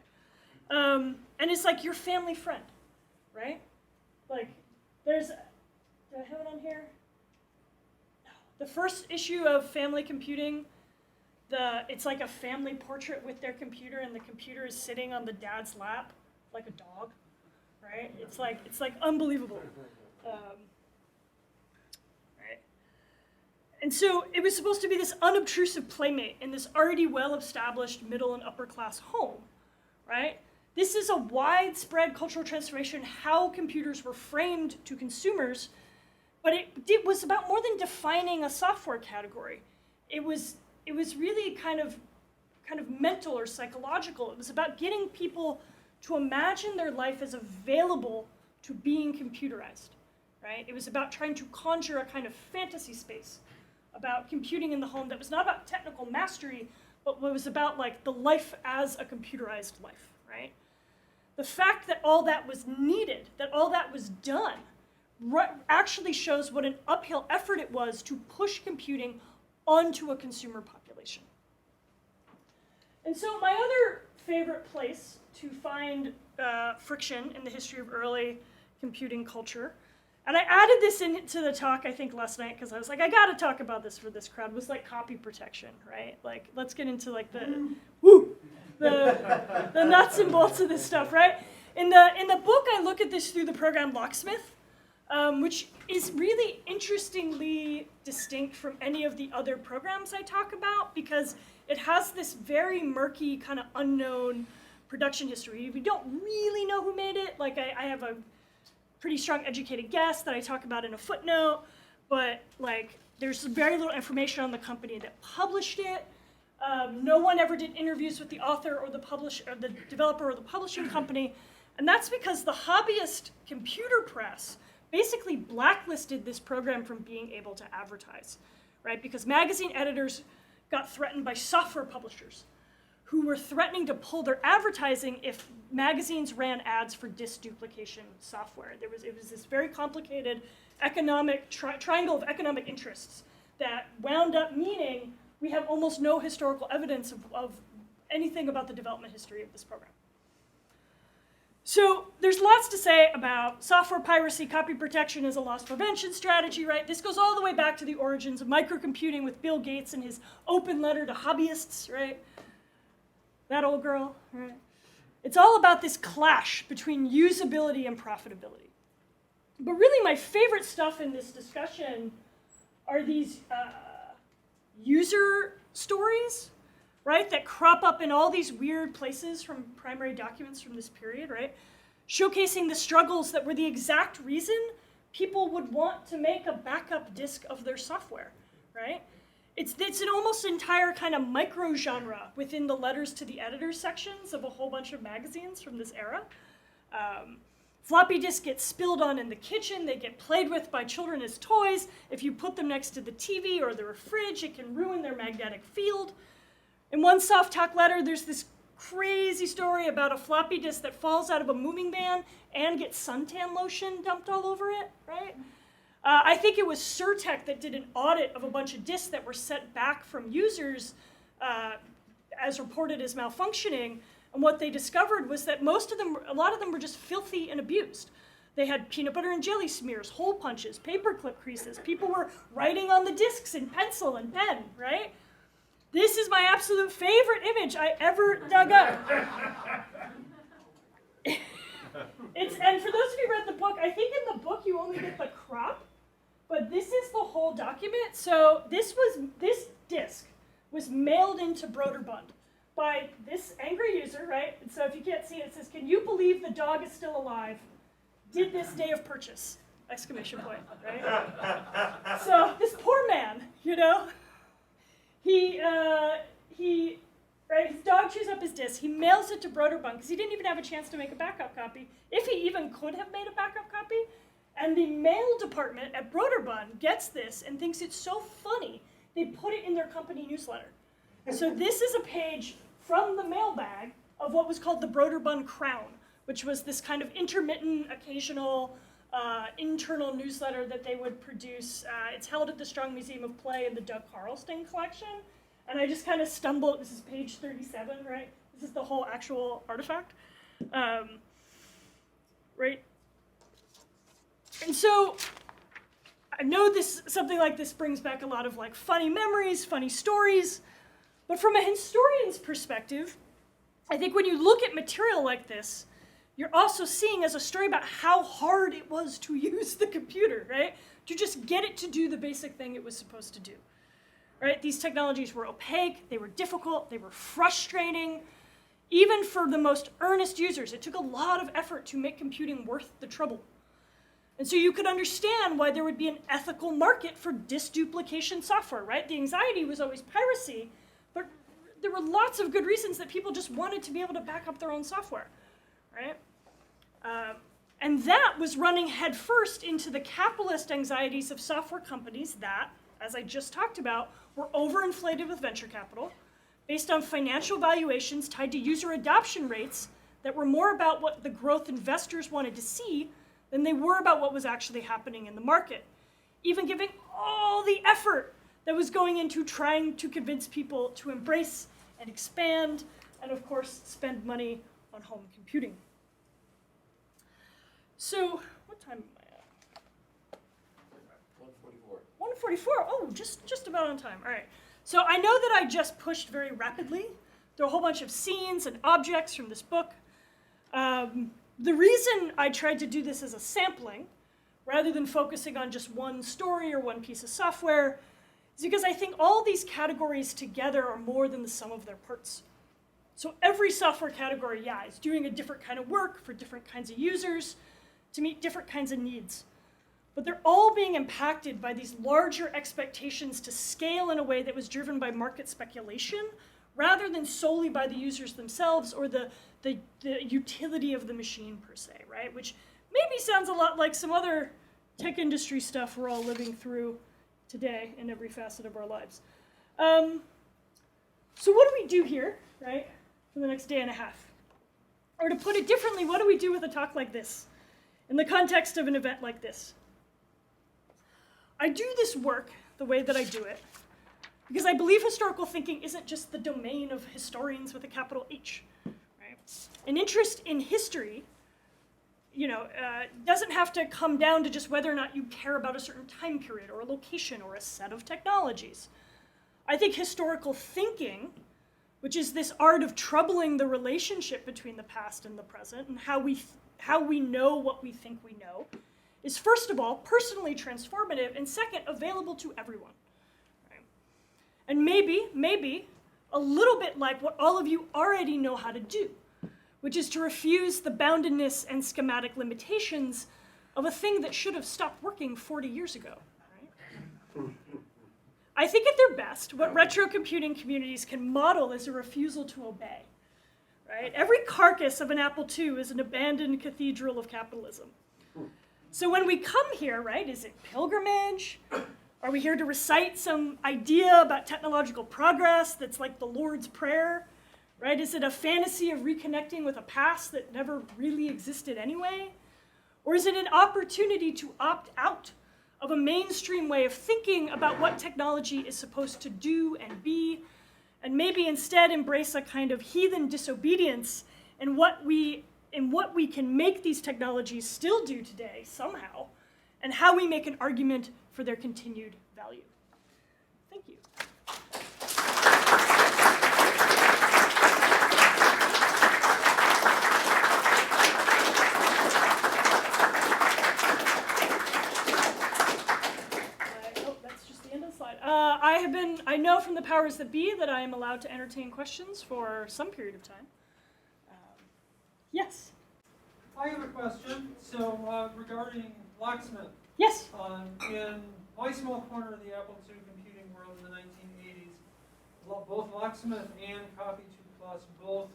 And it's like your family friend, right? Like, do I have it on here? No. The first issue of Family Computing, it's like a family portrait with their computer, and the computer is sitting on the dad's lap like a dog, right? It's like unbelievable, right? And so it was supposed to be this unobtrusive playmate in this already well-established middle and upper-class home, right? This is a widespread cultural transformation, how computers were framed to consumers, but it was about more than defining a software category. It was really kind of mental or psychological. It was about getting people to imagine their life as available to being computerized, right? It was about trying to conjure a kind of fantasy space about computing in the home that was not about technical mastery, but was about like the life as a computerized life, right? The fact that all that was needed, that all that was done, actually shows what an uphill effort it was to push computing onto a consumer population. And so my other favorite place to find friction in the history of early computing culture, and I added this into the talk, I think, last night, because I was like, I gotta talk about this for this crowd, was like copy protection, right? Like, let's get into like the, woo! the nuts and bolts of this stuff, right? In the book, I look at this through the program Locksmith, which is really interestingly distinct from any of the other programs I talk about because it has this very murky, kind of unknown production history. We don't really know who made it. Like, I have a pretty strong educated guess that I talk about in a footnote, but like, there's very little information on the company that published it. No one ever did interviews with the author or the developer or the publishing company, and that's because the hobbyist computer press basically blacklisted this program from being able to advertise, right? Because magazine editors got threatened by software publishers who were threatening to pull their advertising if magazines ran ads for disk duplication software. It was this very complicated economic triangle of economic interests that wound up meaning we have almost no historical evidence of anything about the development history of this program. So there's lots to say about software piracy. Copy protection as a loss prevention strategy, right? This goes all the way back to the origins of microcomputing with Bill Gates and his open letter to hobbyists, right? That old girl, right? It's all about this clash between usability and profitability. But really my favorite stuff in this discussion are these user stories, right, that crop up in all these weird places from primary documents from this period, right, showcasing the struggles that were the exact reason people would want to make a backup disk of their software, right? It's an almost entire kind of micro-genre within the letters to the editors sections of a whole bunch of magazines from this era. Floppy disks get spilled on in the kitchen. They get played with by children as toys. If you put them next to the TV or the fridge, it can ruin their magnetic field. In one soft talk letter, there's this crazy story about a floppy disk that falls out of a moving van and gets suntan lotion dumped all over it, right? I think it was Surtech that did an audit of a bunch of disks that were sent back from users as reported as malfunctioning. And what they discovered was that a lot of them were just filthy and abused. They had peanut butter and jelly smears, hole punches, paperclip creases. People were writing on the disks in pencil and pen, right? This is my absolute favorite image I ever dug up. And for those of you who read the book, I think in the book you only get the crop, but this is the whole document. So this disk was mailed into Broderbund by this angry user, right? And so if you can't see it, it says, "Can you believe the dog is still alive? Did this day of purchase!" Exclamation point, right? So this poor man, you know, right, his dog chews up his disk. He mails it to Broderbund because he didn't even have a chance to make a backup copy, if he even could have made a backup copy. And the mail department at Broderbund gets this and thinks it's so funny, they put it in their company newsletter. So this is a page from the mailbag of what was called the Broderbund Crown, which was this kind of intermittent, occasional, internal newsletter that they would produce. It's held at the Strong Museum of Play in the Doug Carlstein collection. And I just kind of stumbled, this is page 37, right? This is the whole actual artifact, right? And so I know something like this brings back a lot of like funny memories, funny stories, but from a historian's perspective, I think when you look at material like this, you're also seeing as a story about how hard it was to use the computer, right? To just get it to do the basic thing it was supposed to do, right? These technologies were opaque, they were difficult, they were frustrating. Even for the most earnest users, it took a lot of effort to make computing worth the trouble. And so you could understand why there would be an ethical market for disk duplication software, right? The anxiety was always piracy, but there were lots of good reasons that people just wanted to be able to back up their own software, right? And that was running headfirst into the capitalist anxieties of software companies that, as I just talked about, were overinflated with venture capital, based on financial valuations tied to user adoption rates that were more about what the growth investors wanted to see than they were about what was actually happening in the market, even giving all the effort that was going into trying to convince people to embrace and expand, and of course, spend money on home computing. So, what time am I at? 144. 1:44, oh, just about on time, all right. So I know that I just pushed very rapidly There are a whole bunch of scenes and objects from this book. The reason I tried to do this as a sampling, rather than focusing on just one story or one piece of software, is because I think all these categories together are more than the sum of their parts. So every software category, yeah, is doing a different kind of work for different kinds of users to meet different kinds of needs. But they're all being impacted by these larger expectations to scale in a way that was driven by market speculation rather than solely by the users themselves or the utility of the machine per se, right? Which maybe sounds a lot like some other tech industry stuff we're all living through today in every facet of our lives. So what do we do here, right, for the next day and a half? Or to put it differently, what do we do with a talk like this in the context of an event like this? I do this work the way that I do it because I believe historical thinking isn't just the domain of historians with a capital H. Right? An interest in history, doesn't have to come down to just whether or not you care about a certain time period or a location or a set of technologies. I think historical thinking, which is this art of troubling the relationship between the past and the present and how we know what we think we know, is first of all personally transformative and second available to everyone. Right? And maybe a little bit like what all of you already know how to do, which is to refuse the boundedness and schematic limitations of a thing that should have stopped working 40 years ago. Right? I think at their best, what retrocomputing communities can model is a refusal to obey. Right? Every carcass of an Apple II is an abandoned cathedral of capitalism. So when we come here, right, is it pilgrimage? Are we here to recite some idea about technological progress that's like the Lord's Prayer? Right? Is it a fantasy of reconnecting with a past that never really existed anyway? Or is it an opportunity to opt out of a mainstream way of thinking about what technology is supposed to do and be, and maybe instead embrace a kind of heathen disobedience in what we can make these technologies still do today somehow, and how we make an argument for their continued value. Thank you. That's just the end of the slide. I know from the powers that be that I am allowed to entertain questions for some period of time. Yes. I have a question. So regarding Locksmith. Yes. In my small corner of the Apple II computing world in the 1980s, both Locksmith and Copy 2 Plus both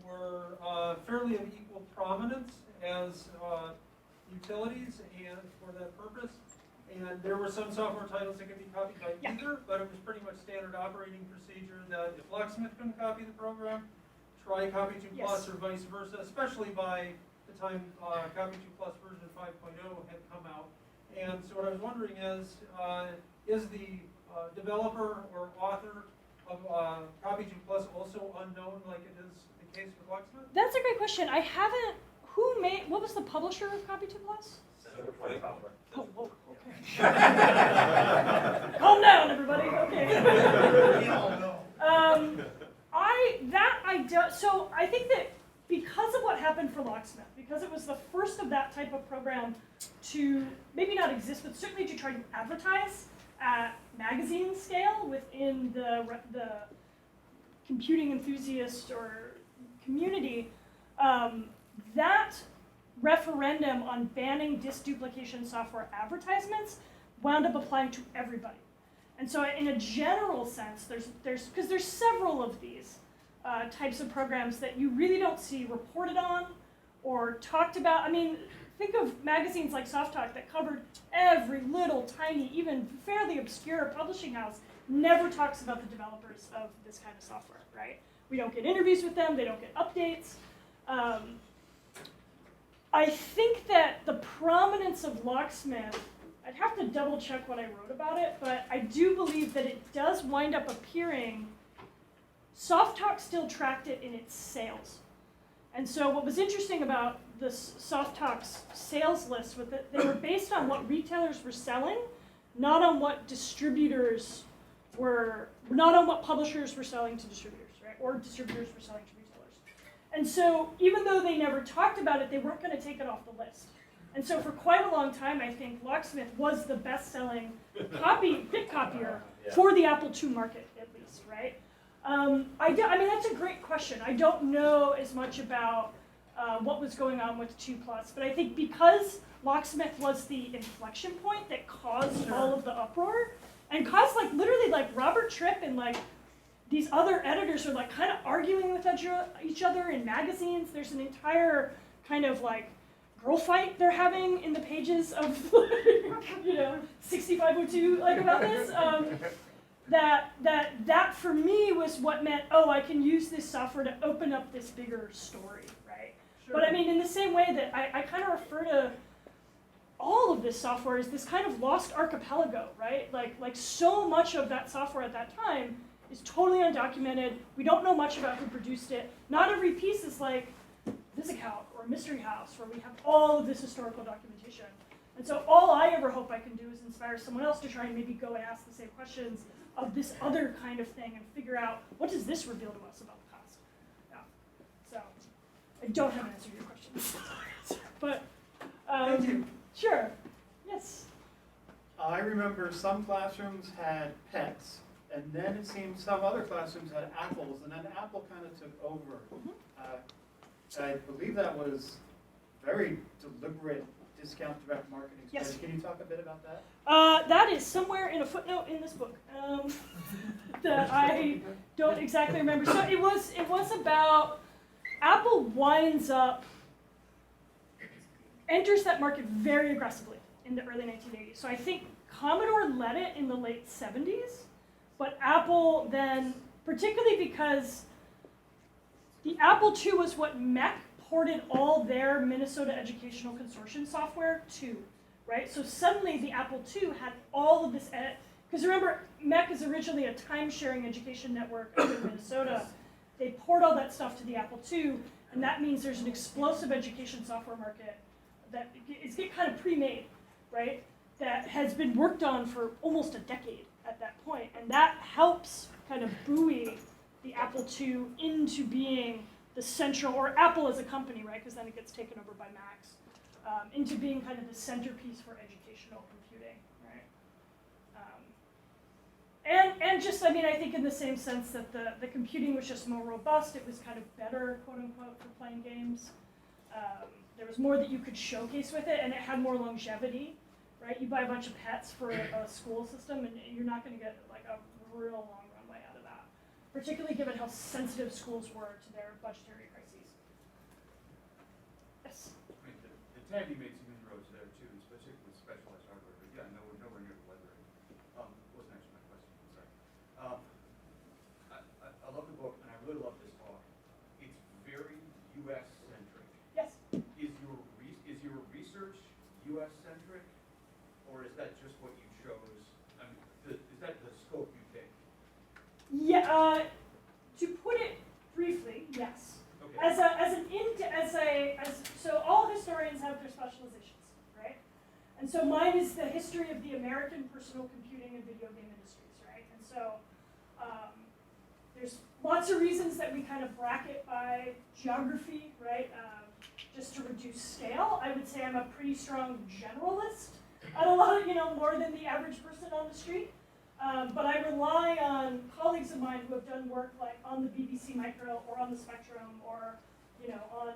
were fairly of equal prominence as utilities and for that purpose. And there were some software titles that could be copied by either, but it was pretty much standard operating procedure that if Locksmith couldn't copy the program, try Copy 2 Plus or vice versa, especially by the time Copy 2 Plus version 5.0 had come out. And so what I was wondering is the developer or author of Copy 2 Plus also unknown like it is the case with Locksmith? That's a great question. I haven't, what was the publisher of Copy 2 Plus? Oh, whoa, okay. Calm down, everybody, okay. So I think that because of what happened for Locksmith, because it was the first of that type of program to maybe not exist, but certainly to try to advertise at magazine scale within the computing enthusiast or community, that referendum on banning disk duplication software advertisements wound up applying to everybody. And so in a general sense, because there's several of these types of programs that you really don't see reported on or talked about. I mean, think of magazines like Soft Talk that covered every little tiny, even fairly obscure publishing house never talks about the developers of this kind of software, right? We don't get interviews with them, they don't get updates. I think that the prominence of Locksmith, I'd have to double check what I wrote about it, but I do believe that it does wind up appearing. Soft Talk still tracked it in its sales. And so what was interesting about the Soft Talk's sales list was that they were based on what retailers were selling, not on what distributors were not on what publishers were selling to distributors, right? Or distributors were selling to retailers. And so even though they never talked about it, they weren't going to take it off the list. And so for quite a long time, I think Locksmith was the best-selling bit copier for the Apple II market, at least, right? I mean, that's a great question. I don't know as much about what was going on with 2+, but I think because Locksmith was the inflection point that caused all of the uproar, and caused literally Robert Tripp and these other editors are kind of arguing with each other in magazines. There's an entire kind of girl fight they're having in the pages of 6502 about this. That for me was what meant, oh, I can use this software to open up this bigger story, right? Sure. But I mean, in the same way that I kind of refer to all of this software as this kind of lost archipelago, right? Like so much of that software at that time is totally undocumented. We don't know much about who produced it. Not every piece is like VisiCalc or Mystery House, where we have all of this historical documentation. And so all I ever hope I can do is inspire someone else to try and maybe go and ask the same questions of this other kind of thing and figure out, what does this reveal to us about the past? Yeah. So I don't have an answer to your question. But Thank you. Sure. Yes. I remember some classrooms had pets, and then it seemed some other classrooms had apples, and then Apple kind of took over. I believe that was very deliberate discount direct marketing strategy. Yes. Can you talk a bit about that? That is somewhere in a footnote in this book that I don't exactly remember. So it was about Apple enters that market very aggressively in the early 1980s. So I think Commodore led it in the late 70s, but Apple then, particularly because the Apple II was what MEC ported all their Minnesota Educational Consortium software to, right? So suddenly the Apple II had all of this, because remember, MEC is originally a time-sharing education network up in Minnesota. They port all that stuff to the Apple II, and that means there's an explosive education software market that is kind of pre-made, right? That has been worked on for almost a decade at that point, and that helps kind of buoy the Apple II into being the central, or Apple as a company, right? Because then it gets taken over by Macs, into being kind of the centerpiece for educational computing, right? And just, I mean, I think in the same sense that the computing was just more robust, it was kind of better, quote unquote, for playing games. There was more that you could showcase with it, and it had more longevity, right? You buy a bunch of pets for a school system, and you're not going to get like a real long runway out of that, particularly given how sensitive schools were to their budgetary crises. Yes? I mean, the Tandy made some inroads there too, especially with specialized hardware, but yeah, nowhere near the weathering. Wasn't actually my question, I'm sorry. I love the book, and I really love this talk. It's very US-centric. Yes? Is your research US-centric, or is that just what you chose? I mean, is that the scope you take? Yeah. To put it briefly, yes. Okay. So all historians have their specializations, right? And so mine is the history of the American personal computing and video game industries, right? And so there's lots of reasons that we kind of bracket by geography, right? Just to reduce scale, I would say I'm a pretty strong generalist at a lot of, more than the average person on the street. But I rely on colleagues of mine who have done work like on the BBC Micro or on the Spectrum or, on,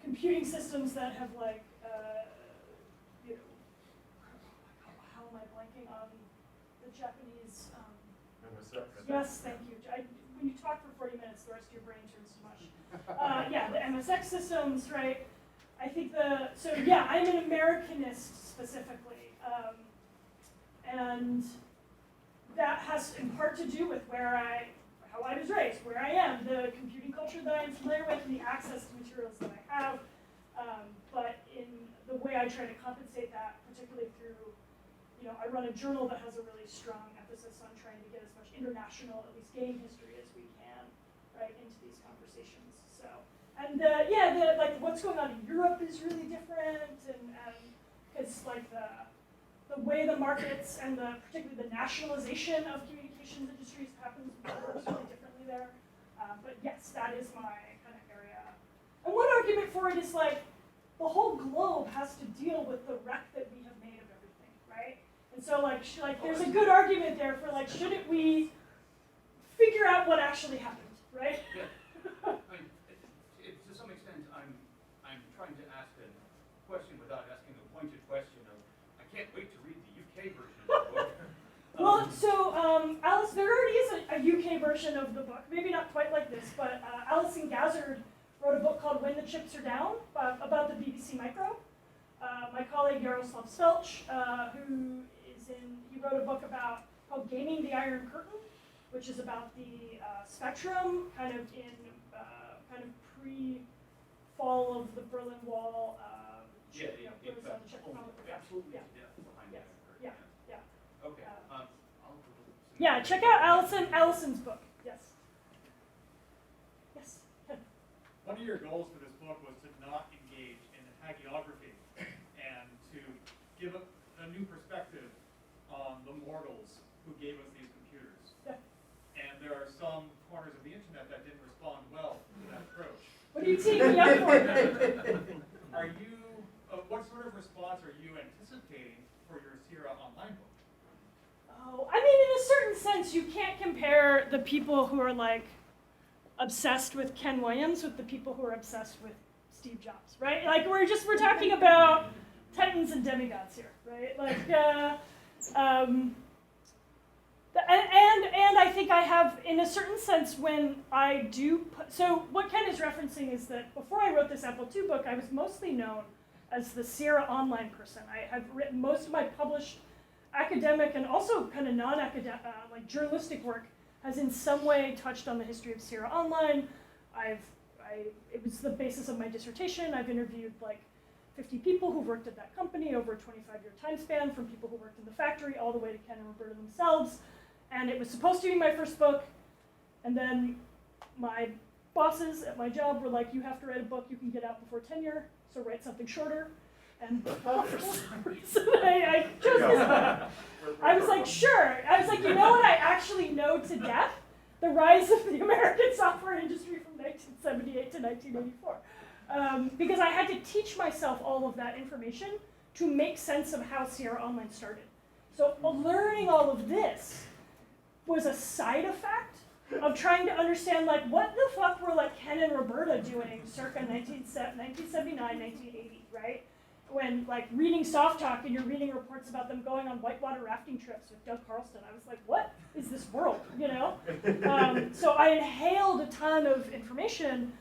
computing systems that have like, how am I blanking on the Japanese? Yes, thank you. When you talk for 40 minutes, the rest of your brain turns to mush. Yeah, the MSX systems, right? I think I'm an Americanist specifically. And that has in part to do with how I was raised, where I am, the computing culture that I'm familiar with, and the access to materials that I have. But in the way I try to compensate that, particularly through, I run a journal that has a really strong emphasis on trying to get as much international, at least game history as we can, right, into these conversations. So, and what's going on in Europe is really different, and because the way the markets and particularly the nationalization of communications industries happens works really differently there. But yes, that is my kind of area. And one argument for it is like, the whole globe has to deal with the wreck that we have made of everything, right? And so like there's a good argument there for like, shouldn't we figure out what actually happened, right? Yeah. I mean, to some extent, I'm trying to ask a question without asking a pointed question of, I can't wait to read the UK version of the book. Well, so Alice, there already is a UK version of the book, maybe not quite like this, but Alison Gazzard wrote a book called When the Chips Are Down about the BBC Micro. My colleague Jaroslav Svelch, he wrote a book called Gaming the Iron Curtain, which is about the spectrum kind of pre-fall of the Berlin Wall. Absolutely. Yeah. Behind Yes. that. Yeah. Okay. Yeah, check out Allison's book. Yes. Yes. Ken. One of your goals for this book was to not engage in hagiography and to give a new perspective on the mortals who gave us these computers. Yeah. And there are some corners of the internet that didn't respond well to that approach. What are you teeing me up for? What sort of response are you anticipating for your Sierra Online book? Oh, I mean, in a certain sense, you can't compare the people who are like obsessed with Ken Williams with the people who are obsessed with Steve Jobs, right? Like we're talking about titans and demigods here, right? Like, and I think I have, in a certain sense, when I do. So what Ken is referencing is that before I wrote this Apple II book, I was mostly known as the Sierra Online person. I have written most of my published academic and also kind of non-academic, like journalistic work has in some way touched on the history of Sierra Online. It was the basis of my dissertation. I've interviewed like 50 people who worked at that company over a 25-year time span, from people who worked in the factory all the way to Ken and Roberta themselves. And it was supposed to be my first book. And then my bosses at my job were like, you have to write a book you can get out before tenure, so write something shorter. And for some reason, I chose this book. I was like, sure. I was like, you know what I actually know to death? The rise of the American software industry from 1978 to 1984. Because I had to teach myself all of that information to make sense of how Sierra Online started. So learning all of this was a side effect of trying to understand, like, what the fuck were like Ken and Roberta doing circa 1979, 1980, right? When like reading Soft Talk and you're reading reports about them going on whitewater rafting trips with Doug Carlston, I was like, what is this world, you know? So I inhaled a ton of information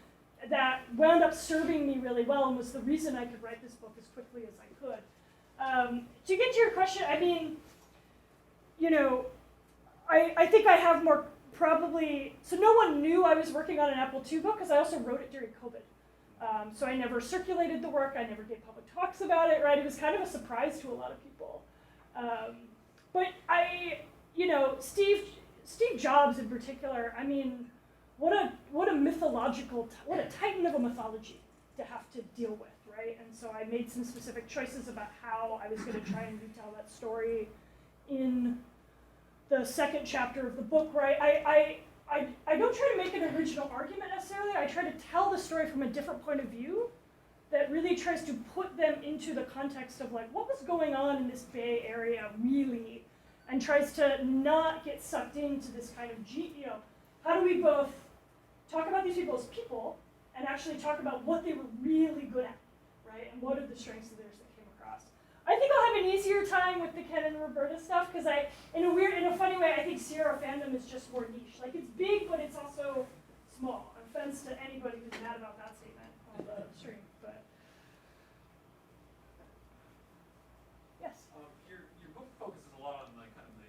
that wound up serving me really well and was the reason I could write this book as quickly as I could. To get to your question, I mean, you know, I think I have more probably, so no one knew I was working on an Apple II book because I also wrote it during COVID. So I never circulated the work, I never gave public talks about it, right? It was kind of a surprise to a lot of people. But you know, Steve Jobs in particular, I mean, what a mythological, what a titan of a mythology to have to deal with, right? And so I made some specific choices about how I was going to try and retell that story in the second chapter of the book, right? I don't try to make an original argument necessarily. I try to tell the story from a different point of view that really tries to put them into the context of like what was going on in this Bay Area really, and tries to not get sucked into this kind of, you know, how do we both talk about these people as people and actually talk about what they were really good at, right? And what are the strengths of theirs that came across. I think I'll have an easier time with the Ken and Roberta stuff because in a funny way, I think Sierra fandom is just more niche. Like it's big, but it's also small. Offense to anybody who's mad about that statement on the stream, but yes. Your book focuses a lot on the kind of the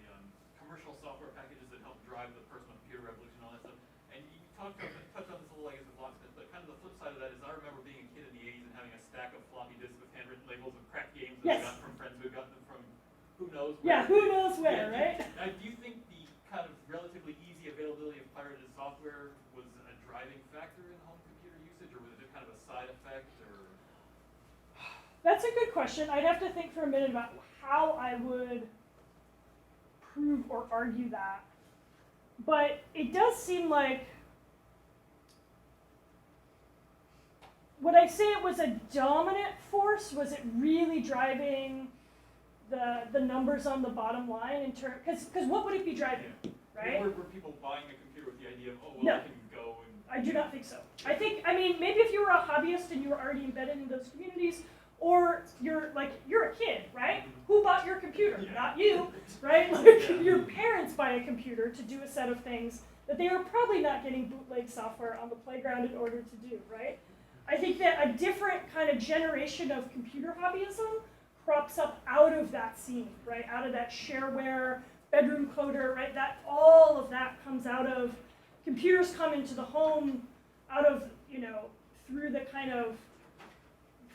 commercial software packages that help drive the personal computer revolution and all that stuff. And you touched on this a little, I guess, with Locksmith, but kind of the flip side of that is I remember being a kid in the 80s and having a stack of floppy disks with handwritten labels of cracked games that I got from friends who had gotten them from who knows where. Yeah, who knows where, right? Do you think the kind of relatively easy availability of pirated software was a driving factor in home computer usage, or was it just kind of a side effect, or? That's a good question. I'd have to think for a minute about how I would prove or argue that. But it does seem like, would I say it was a dominant force? Was it really driving the numbers on the bottom line in terms? Because what would it be driving, right? Were people buying a computer with the idea of, oh, well, No. I can go and... I do not think so. I mean, maybe if you were a hobbyist and you were already embedded in those communities, or you're a kid, right? Who bought your computer? Yeah. Not you, right? Like your parents buy a computer to do a set of things that they are probably not getting bootleg software on the playground in order to do, right? I think that a different kind of generation of computer hobbyism crops up out of that scene, right? Out of that shareware, bedroom coder, right? That all of that comes out of computers come into the home out of, through the kind of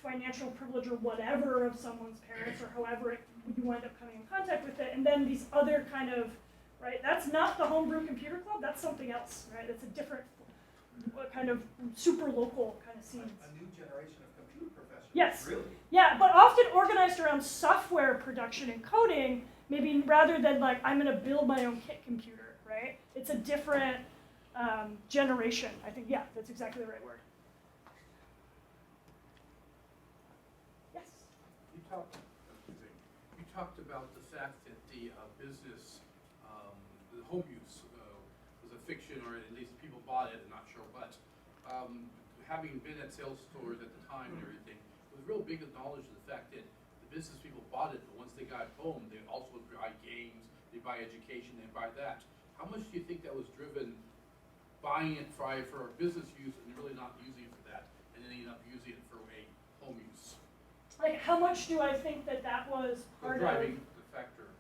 financial privilege or whatever of someone's parents or however you wind up coming in contact with it. And then these other kind of, right, that's not the homebrew computer club, that's something else, right? It's a different kind of super local kind of scenes. A new generation of computer professionals. Yes. Really? Yeah, but often organized around software production and coding, maybe rather than like, I'm gonna build my own kit computer, right? It's a different generation. I think, yeah, that's exactly the right word. Yes? You talked about the fact that the business, the home use was a fiction, or at least people bought it, I'm not sure what. Having been at sales stores at the time and everything, it was real big knowledge of the fact that the business people bought it, but once they got home, they also would buy games, they buy education, they buy that. How much do you think that was driven buying it for business use and really not using it for that, and then ending up using it for a home use? Like, how much do I think that was part The driving the factor.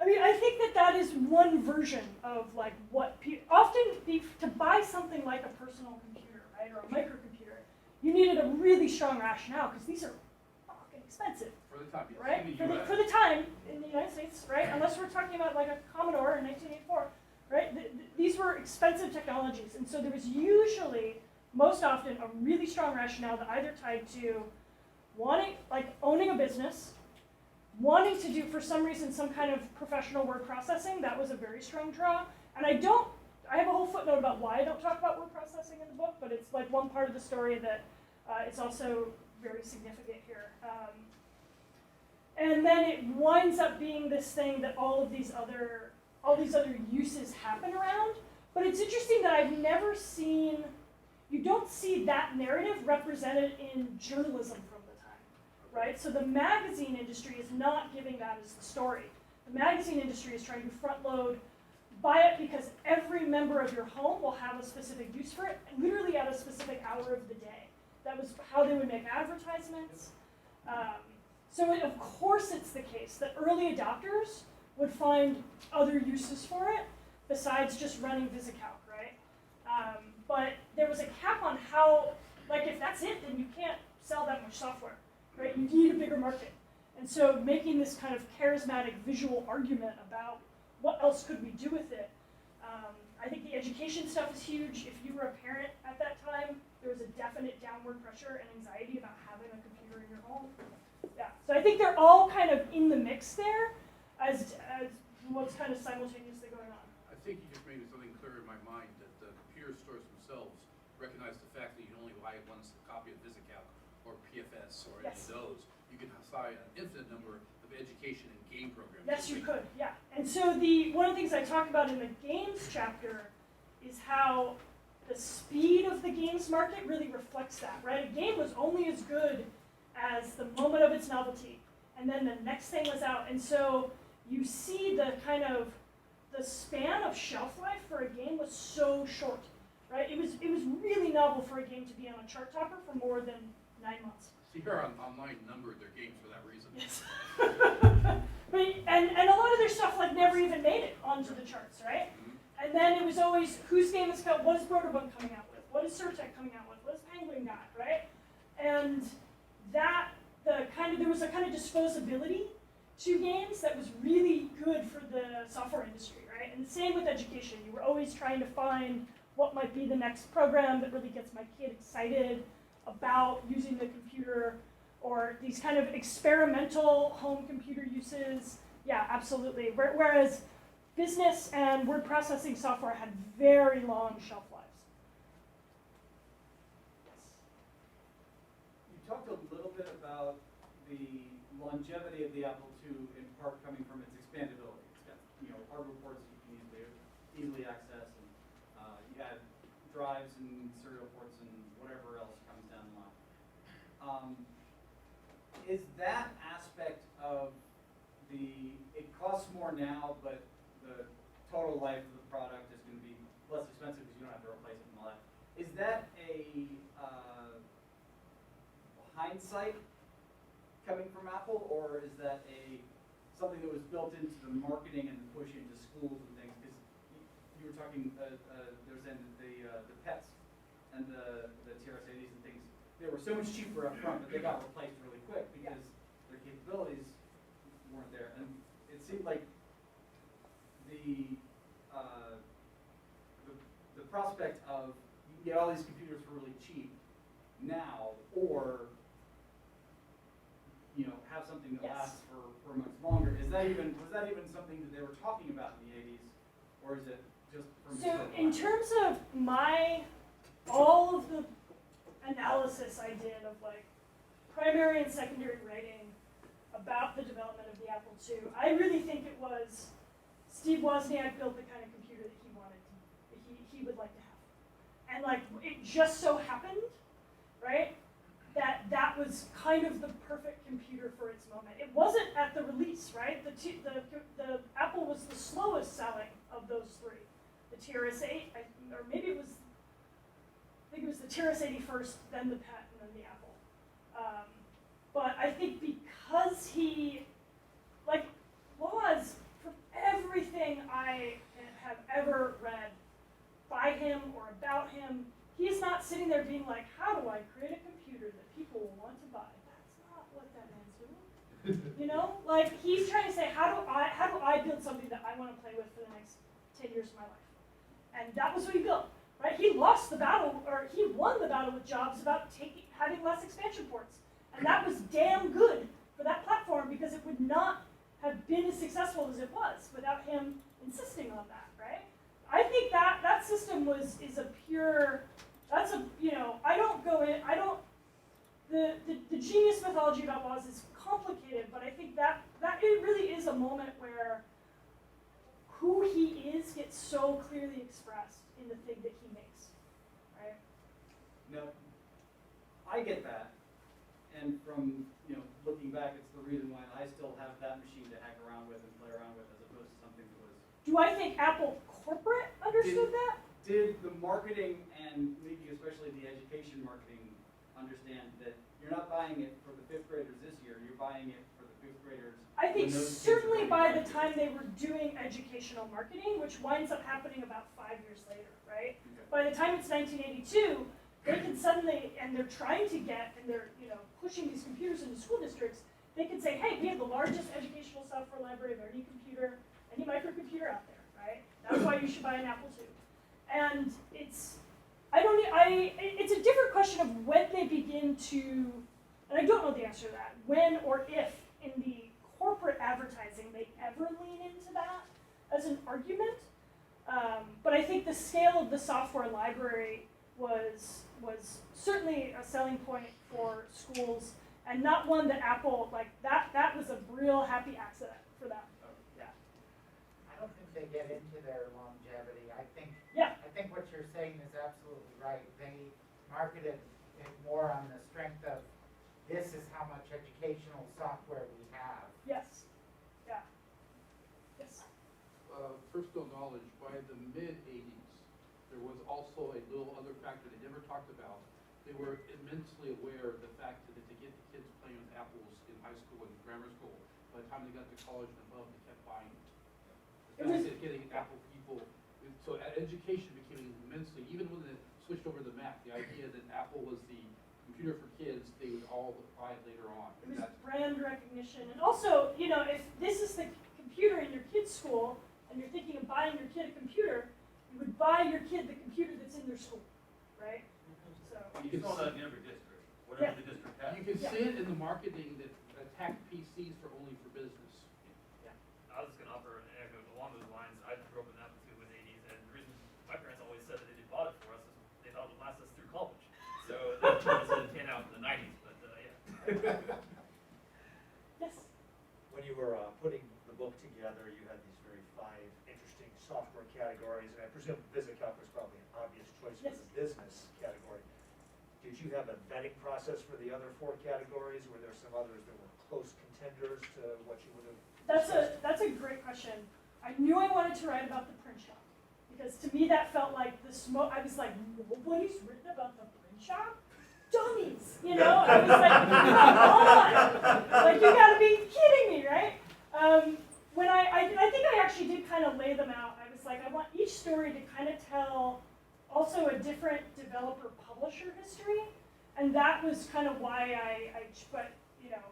I mean, I think that is one version of like what often to buy something like a personal computer, right, or a microcomputer, you needed a really strong rationale because these are fucking expensive, For the time, yes. right? In the US. For the time in the United States, right? Unless we're talking about like a Commodore in 1984, right? These were expensive technologies, and so there was usually, most often, a really strong rationale that either tied to owning a business, wanting to do, for some reason, some kind of professional word processing. That was a very strong draw. And I have a whole footnote about why I don't talk about word processing in the book, but it's like one part of the story that it's also very significant here. And then it winds up being this thing that all these other uses happen around. But it's interesting that I've never seen, you don't see that narrative represented in journalism from the time, right? So the magazine industry is not giving that as the story. The magazine industry is trying to front load, buy it because every member of your home will have a specific use for it, and literally at a specific hour of the day. That was how they would make advertisements. Of course it's the case that early adopters would find other uses for it besides just running VisiCalc, right? But there was a cap on how, like if that's it, then you can't sell that much software, right? You need a bigger market. And so making this kind of charismatic visual argument about what else could we do with it, I think the education stuff is huge. If you were a parent at that time, there was a definite downward pressure and anxiety about having a computer in your home. Yeah, so I think they're all kind of in the mix there as what's kind of simultaneously going on. I think you just made something clear in my mind that the computer stores themselves recognize the fact that you can only buy one copy of VisiCalc or PFS or any of those. You can buy an infinite number of education and game programs. Yes, you could, yeah. And so one of the things I talk about in the games chapter is how the speed of the games market really reflects that, right? A game was only as good as the moment of its novelty, and then the next thing was out. And so you see the kind of, the span of shelf life for a game was so short, right? It was really novel for a game to be on a chart topper for more than 9 months. See, here online numbered their games for that reason. Yes. and a lot of their stuff like never even made it onto the charts, right? Mm-hmm. And then it was always whose game is what is Broderbund coming out with? What is Surtech coming out with? What is Penguin got, right? And there was a kind of disposability to games that was really good for the software industry, right? And the same with education. You were always trying to find what might be the next program that really gets my kid excited about using the computer. or these kind of experimental home computer uses, yeah, absolutely. Whereas business and word processing software had very long shelf lives. Yes. You talked a little bit about the longevity of the Apple II in part coming from its expandability. It's got, hardware ports you can easily access, and you had drives and serial ports and whatever else comes down the line. Is that aspect of it costs more now, but the total life of the product is going to be less expensive because you don't have to replace it and all that. Is that a hindsight coming from Apple, or is that something that was built into the marketing and the push into schools and things? Because you were talking, there's the pets and the TRS-80s and things. They were so much cheaper up front, but they got replaced really quick because their capabilities weren't there. And it seemed like the prospect of you can get all these computers for really cheap now, or have something that lasts for much longer. Was that even something that they were talking about in the 80s, or is it just from? So in terms of all of the analysis I did of like primary and secondary writing about the development of the Apple II, I really think it was Steve Wozniak built the kind of computer that he would like to have. And like it just so happened, right, that was kind of the perfect computer for its moment. It wasn't at the release, right? The Apple was the slowest selling of those three. The TRS-8, or maybe it was, I think it was the TRS-80 first, then the PET, and then the Apple. But I think because he, like, Woz, from everything I have ever read by him or about him, he's not sitting there being like, how do I create a computer that people will want to buy? That's not what that man's doing. Like he's trying to say, how do I build something that I want to play with for the next 10 years of my life? And that was what he built, right? He lost the battle, or he won the battle with Jobs about having less expansion ports. And that was damn good for that platform because it would not have been as successful as it was without him insisting on that, right? I think that system is a pure, the genius mythology about Woz is complicated, but I think that it really is a moment where who he is gets so clearly expressed in the thing that he makes, right? No, I get that, and from looking back, it's the reason why I still have that machine to hack around with and play around with, as opposed to something that was. Do I think Apple corporate understood that? Did the marketing and maybe especially the education marketing understand that you're not buying it for the 5th graders this year, you're buying it for the 5th graders? I think when those kids certainly are by the graduating? time they were doing educational marketing, which winds up happening about 5 years later, right? Okay. By the time it's 1982, they can suddenly, and they're trying to get, and they're pushing these computers into school districts, they can say, hey, we have the largest educational software library of any computer, any microcomputer out there, right? That's why you should buy an Apple II. And it's a different question of when they begin to, and I don't know the answer to that, when or if in the corporate advertising they ever lean into that as an argument. But I think the scale of the software library was certainly a selling point for schools, and not one that Apple, that was a real happy accident for them. Yeah. I don't think they get into their longevity. I think what you're saying is absolutely right. They marketed it more on the strength of this is how much educational software we have. Yes. Yeah. Yes. Personal knowledge, by the mid-'80s, there was also a little other factor they never talked about. They were immensely aware of the fact that to get the kids playing with apples in high school and grammar school, by the time they got to college and above, they kept buying it. The fact that getting Apple people, so education became immensely, even when they switched over to the Mac, the idea that Apple was the computer for kids, they would all buy it later on. It was brand recognition. And also, if this is the computer in your kid's school, and you're thinking of buying your kid a computer, you would buy your kid the computer that's in their school, right? So You can sell that in every district, whatever the district has. You can Yeah. see it in the marketing that attack PCs for only for business. I was just gonna offer an anecdote along those lines. I grew up in Apple II in the 80s, and the reason my parents always said that they bought it for us is they thought it would last us through college. So that didn't pan out in the 90s, but yeah. Yes. When you were putting the book together, you had these very 5 interesting software categories, and I presume VisiCalc was probably an obvious choice for Yes. the business category. Did you have a vetting process for the other 4 categories? Were there some others that were close contenders to what you would have? That's a great question. I knew I wanted to write about the print shop because to me that felt like the smoke. I was like, nobody's written about the print shop? Dummies, you know? I was like, come on! Like, you gotta be kidding me, right? When I think I actually did kind of lay them out. I was like, I want each story to kind of tell also a different developer-publisher history, and that was kind of why but, you know,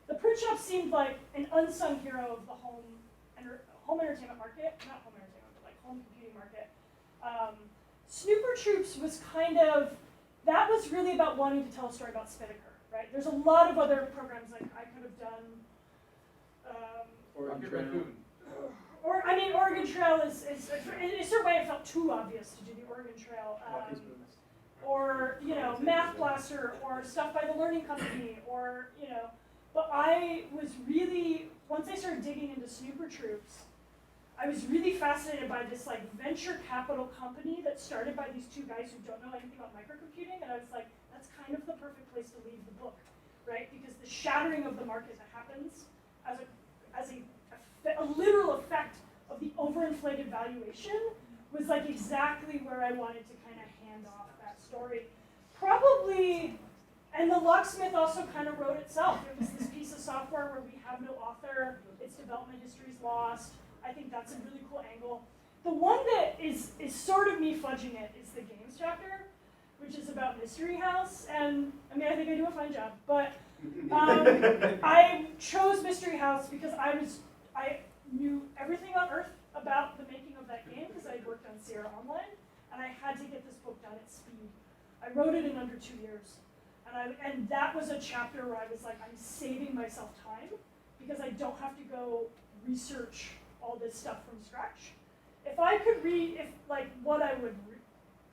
the print shop seemed like an unsung hero of the home entertainment market, not home entertainment, but like home computing market. Snooper Troops was kind of, that was really about wanting to tell a story about Spinnaker, right? There's a lot of other programs like I could have done. Rocket Raccoon. Or I mean, Oregon Trail is in a certain way it felt too obvious to do the Oregon Trail. Or you know, Math Blaster, or stuff by the Learning Company, or you know. But I was really, once I started digging into Snooper Troops, I was really fascinated by this like venture capital company that started by these 2 guys who don't know anything about microcomputing, and I was like, that's kind of the perfect place to leave the book, right? Because the shattering of the market that happens as a literal effect of the overinflated valuation was like exactly where I wanted to kind of hand off that story. Probably. And the Locksmith also kind of wrote itself. It was this piece of software where we have no author, its development history is lost. I think that's a really cool angle. The one that is sort of me fudging it is the games chapter, which is about Mystery House. And I mean, I think I do a fine job, but I chose Mystery House because I knew everything on earth about the making of that game because I worked on Sierra Online, and I had to get this book done at speed. I wrote it in under 2 years. And that was a chapter where I was like, I'm saving myself time because I don't have to go research all this stuff from scratch. If I could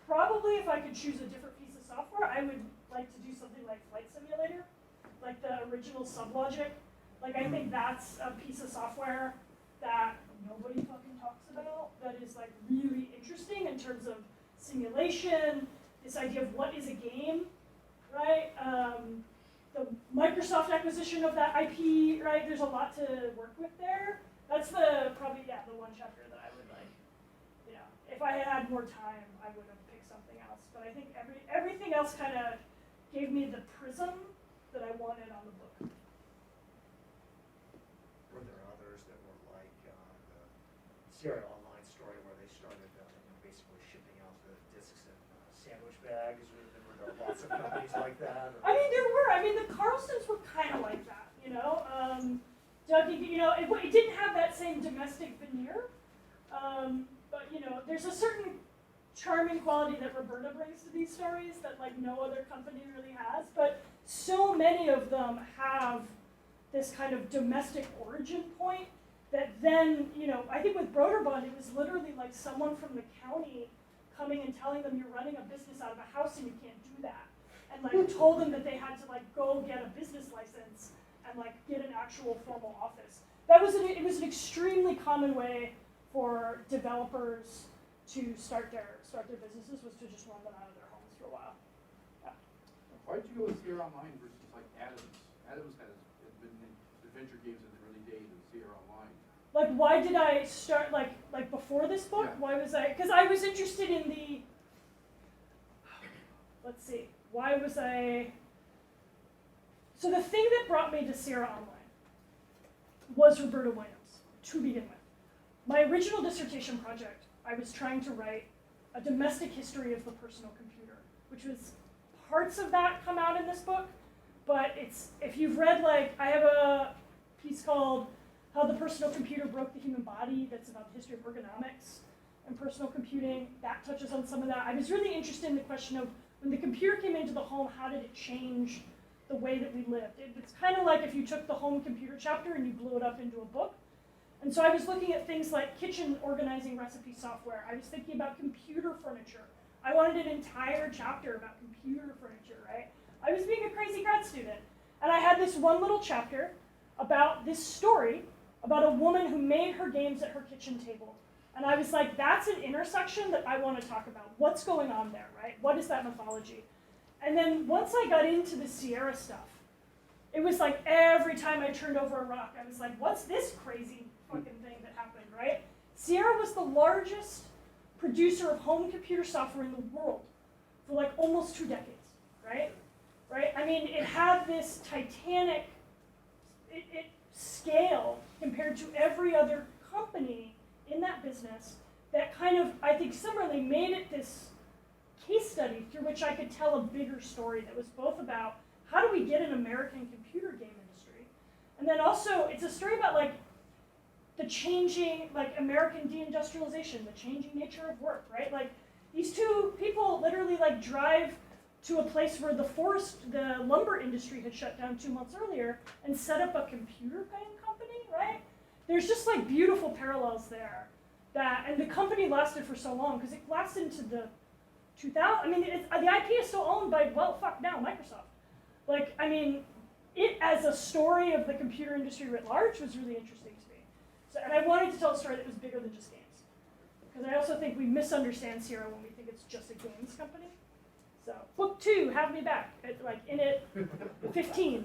probably if I could choose a different piece of software, I would like to do something like Flight Simulator, like the original Sublogic. Like I think that's a piece of software that nobody fucking talks about that is like really interesting in terms of simulation, this idea of what is a game. Right, the Microsoft acquisition of that IP, right? There's a lot to work with there. That's the one chapter that I would like. You know, if I had had more time, I would have picked something else. But I think everything else kind of gave me the prism that I wanted on the book. Were there others that were like the Sierra Online story where they started basically shipping out the discs in sandwich bags? There were lots of companies like that. I mean, there were. I mean, the Carlsons were kind of like that, you know. Dougie, you know, it didn't have that same domestic veneer, but you know, there's a certain charming quality that Roberta brings to these stories that like no other company really has. But so many of them have this kind of domestic origin point that then, you know, I think with Broderbund, it was literally like someone from the county coming and telling them you're running a business out of a house and you can't do that. And like told them that they had to like go get a business license and like get an actual formal office. It was an extremely common way for developers to start their businesses, was to just run them out of their homes for a while. Yeah. Why did you go with Sierra Online versus like Adams? Adams has been in adventure games in the early days of Sierra Online. Like, why did I start, like before this book? Yeah. Why was I, because I was interested in the, let's see, why was I, so the thing that brought me to Sierra Online was Roberta Williams, to begin with. My original dissertation project, I was trying to write a domestic history of the personal computer, which was, parts of that come out in this book, but it's, if you've read, like, I have a piece called How the Personal Computer Broke the Human Body, that's about the history of ergonomics and personal computing. That touches on some of that. I was really interested in the question of when the computer came into the home, how did it change the way that we lived. It's kind of like if you took the home computer chapter and you blew it up into a book. And so I was looking at things like kitchen organizing recipe software. I was thinking about computer furniture. I wanted an entire chapter about computer furniture, right? I was being a crazy grad student. And I had this one little chapter about this story about a woman who made her games at her kitchen table. And I was like, that's an intersection that I want to talk about. What's going on there, right? What is that mythology? And then once I got into the Sierra stuff, it was like every time I turned over a rock, I was like, what's this crazy fucking thing that happened, right? Sierra was the largest producer of home computer software in the world for like almost 2 decades, right? Right? I mean, it had this titanic scale compared to every other company in that business that kind of, I think, similarly made it this case study through which I could tell a bigger story that was both about how do we get an American computer game industry, and then also it's a story about like the changing, like American deindustrialization, the changing nature of work, right? Like these two people literally like drive to a place where the lumber industry had shut down 2 months earlier and set up a computer game company, right? There's just like beautiful parallels there. And the company lasted for so long because it lasted into the 2000. I mean, the IP is still owned by, well, fuck now, Microsoft. Like, I mean, it as a story of the computer industry writ large was really interesting to me. So, and I wanted to tell a story that was bigger than just games. Because I also think we misunderstand Sierra when we think it's just a games company. So, book 2, have me back. Like, INIT 15.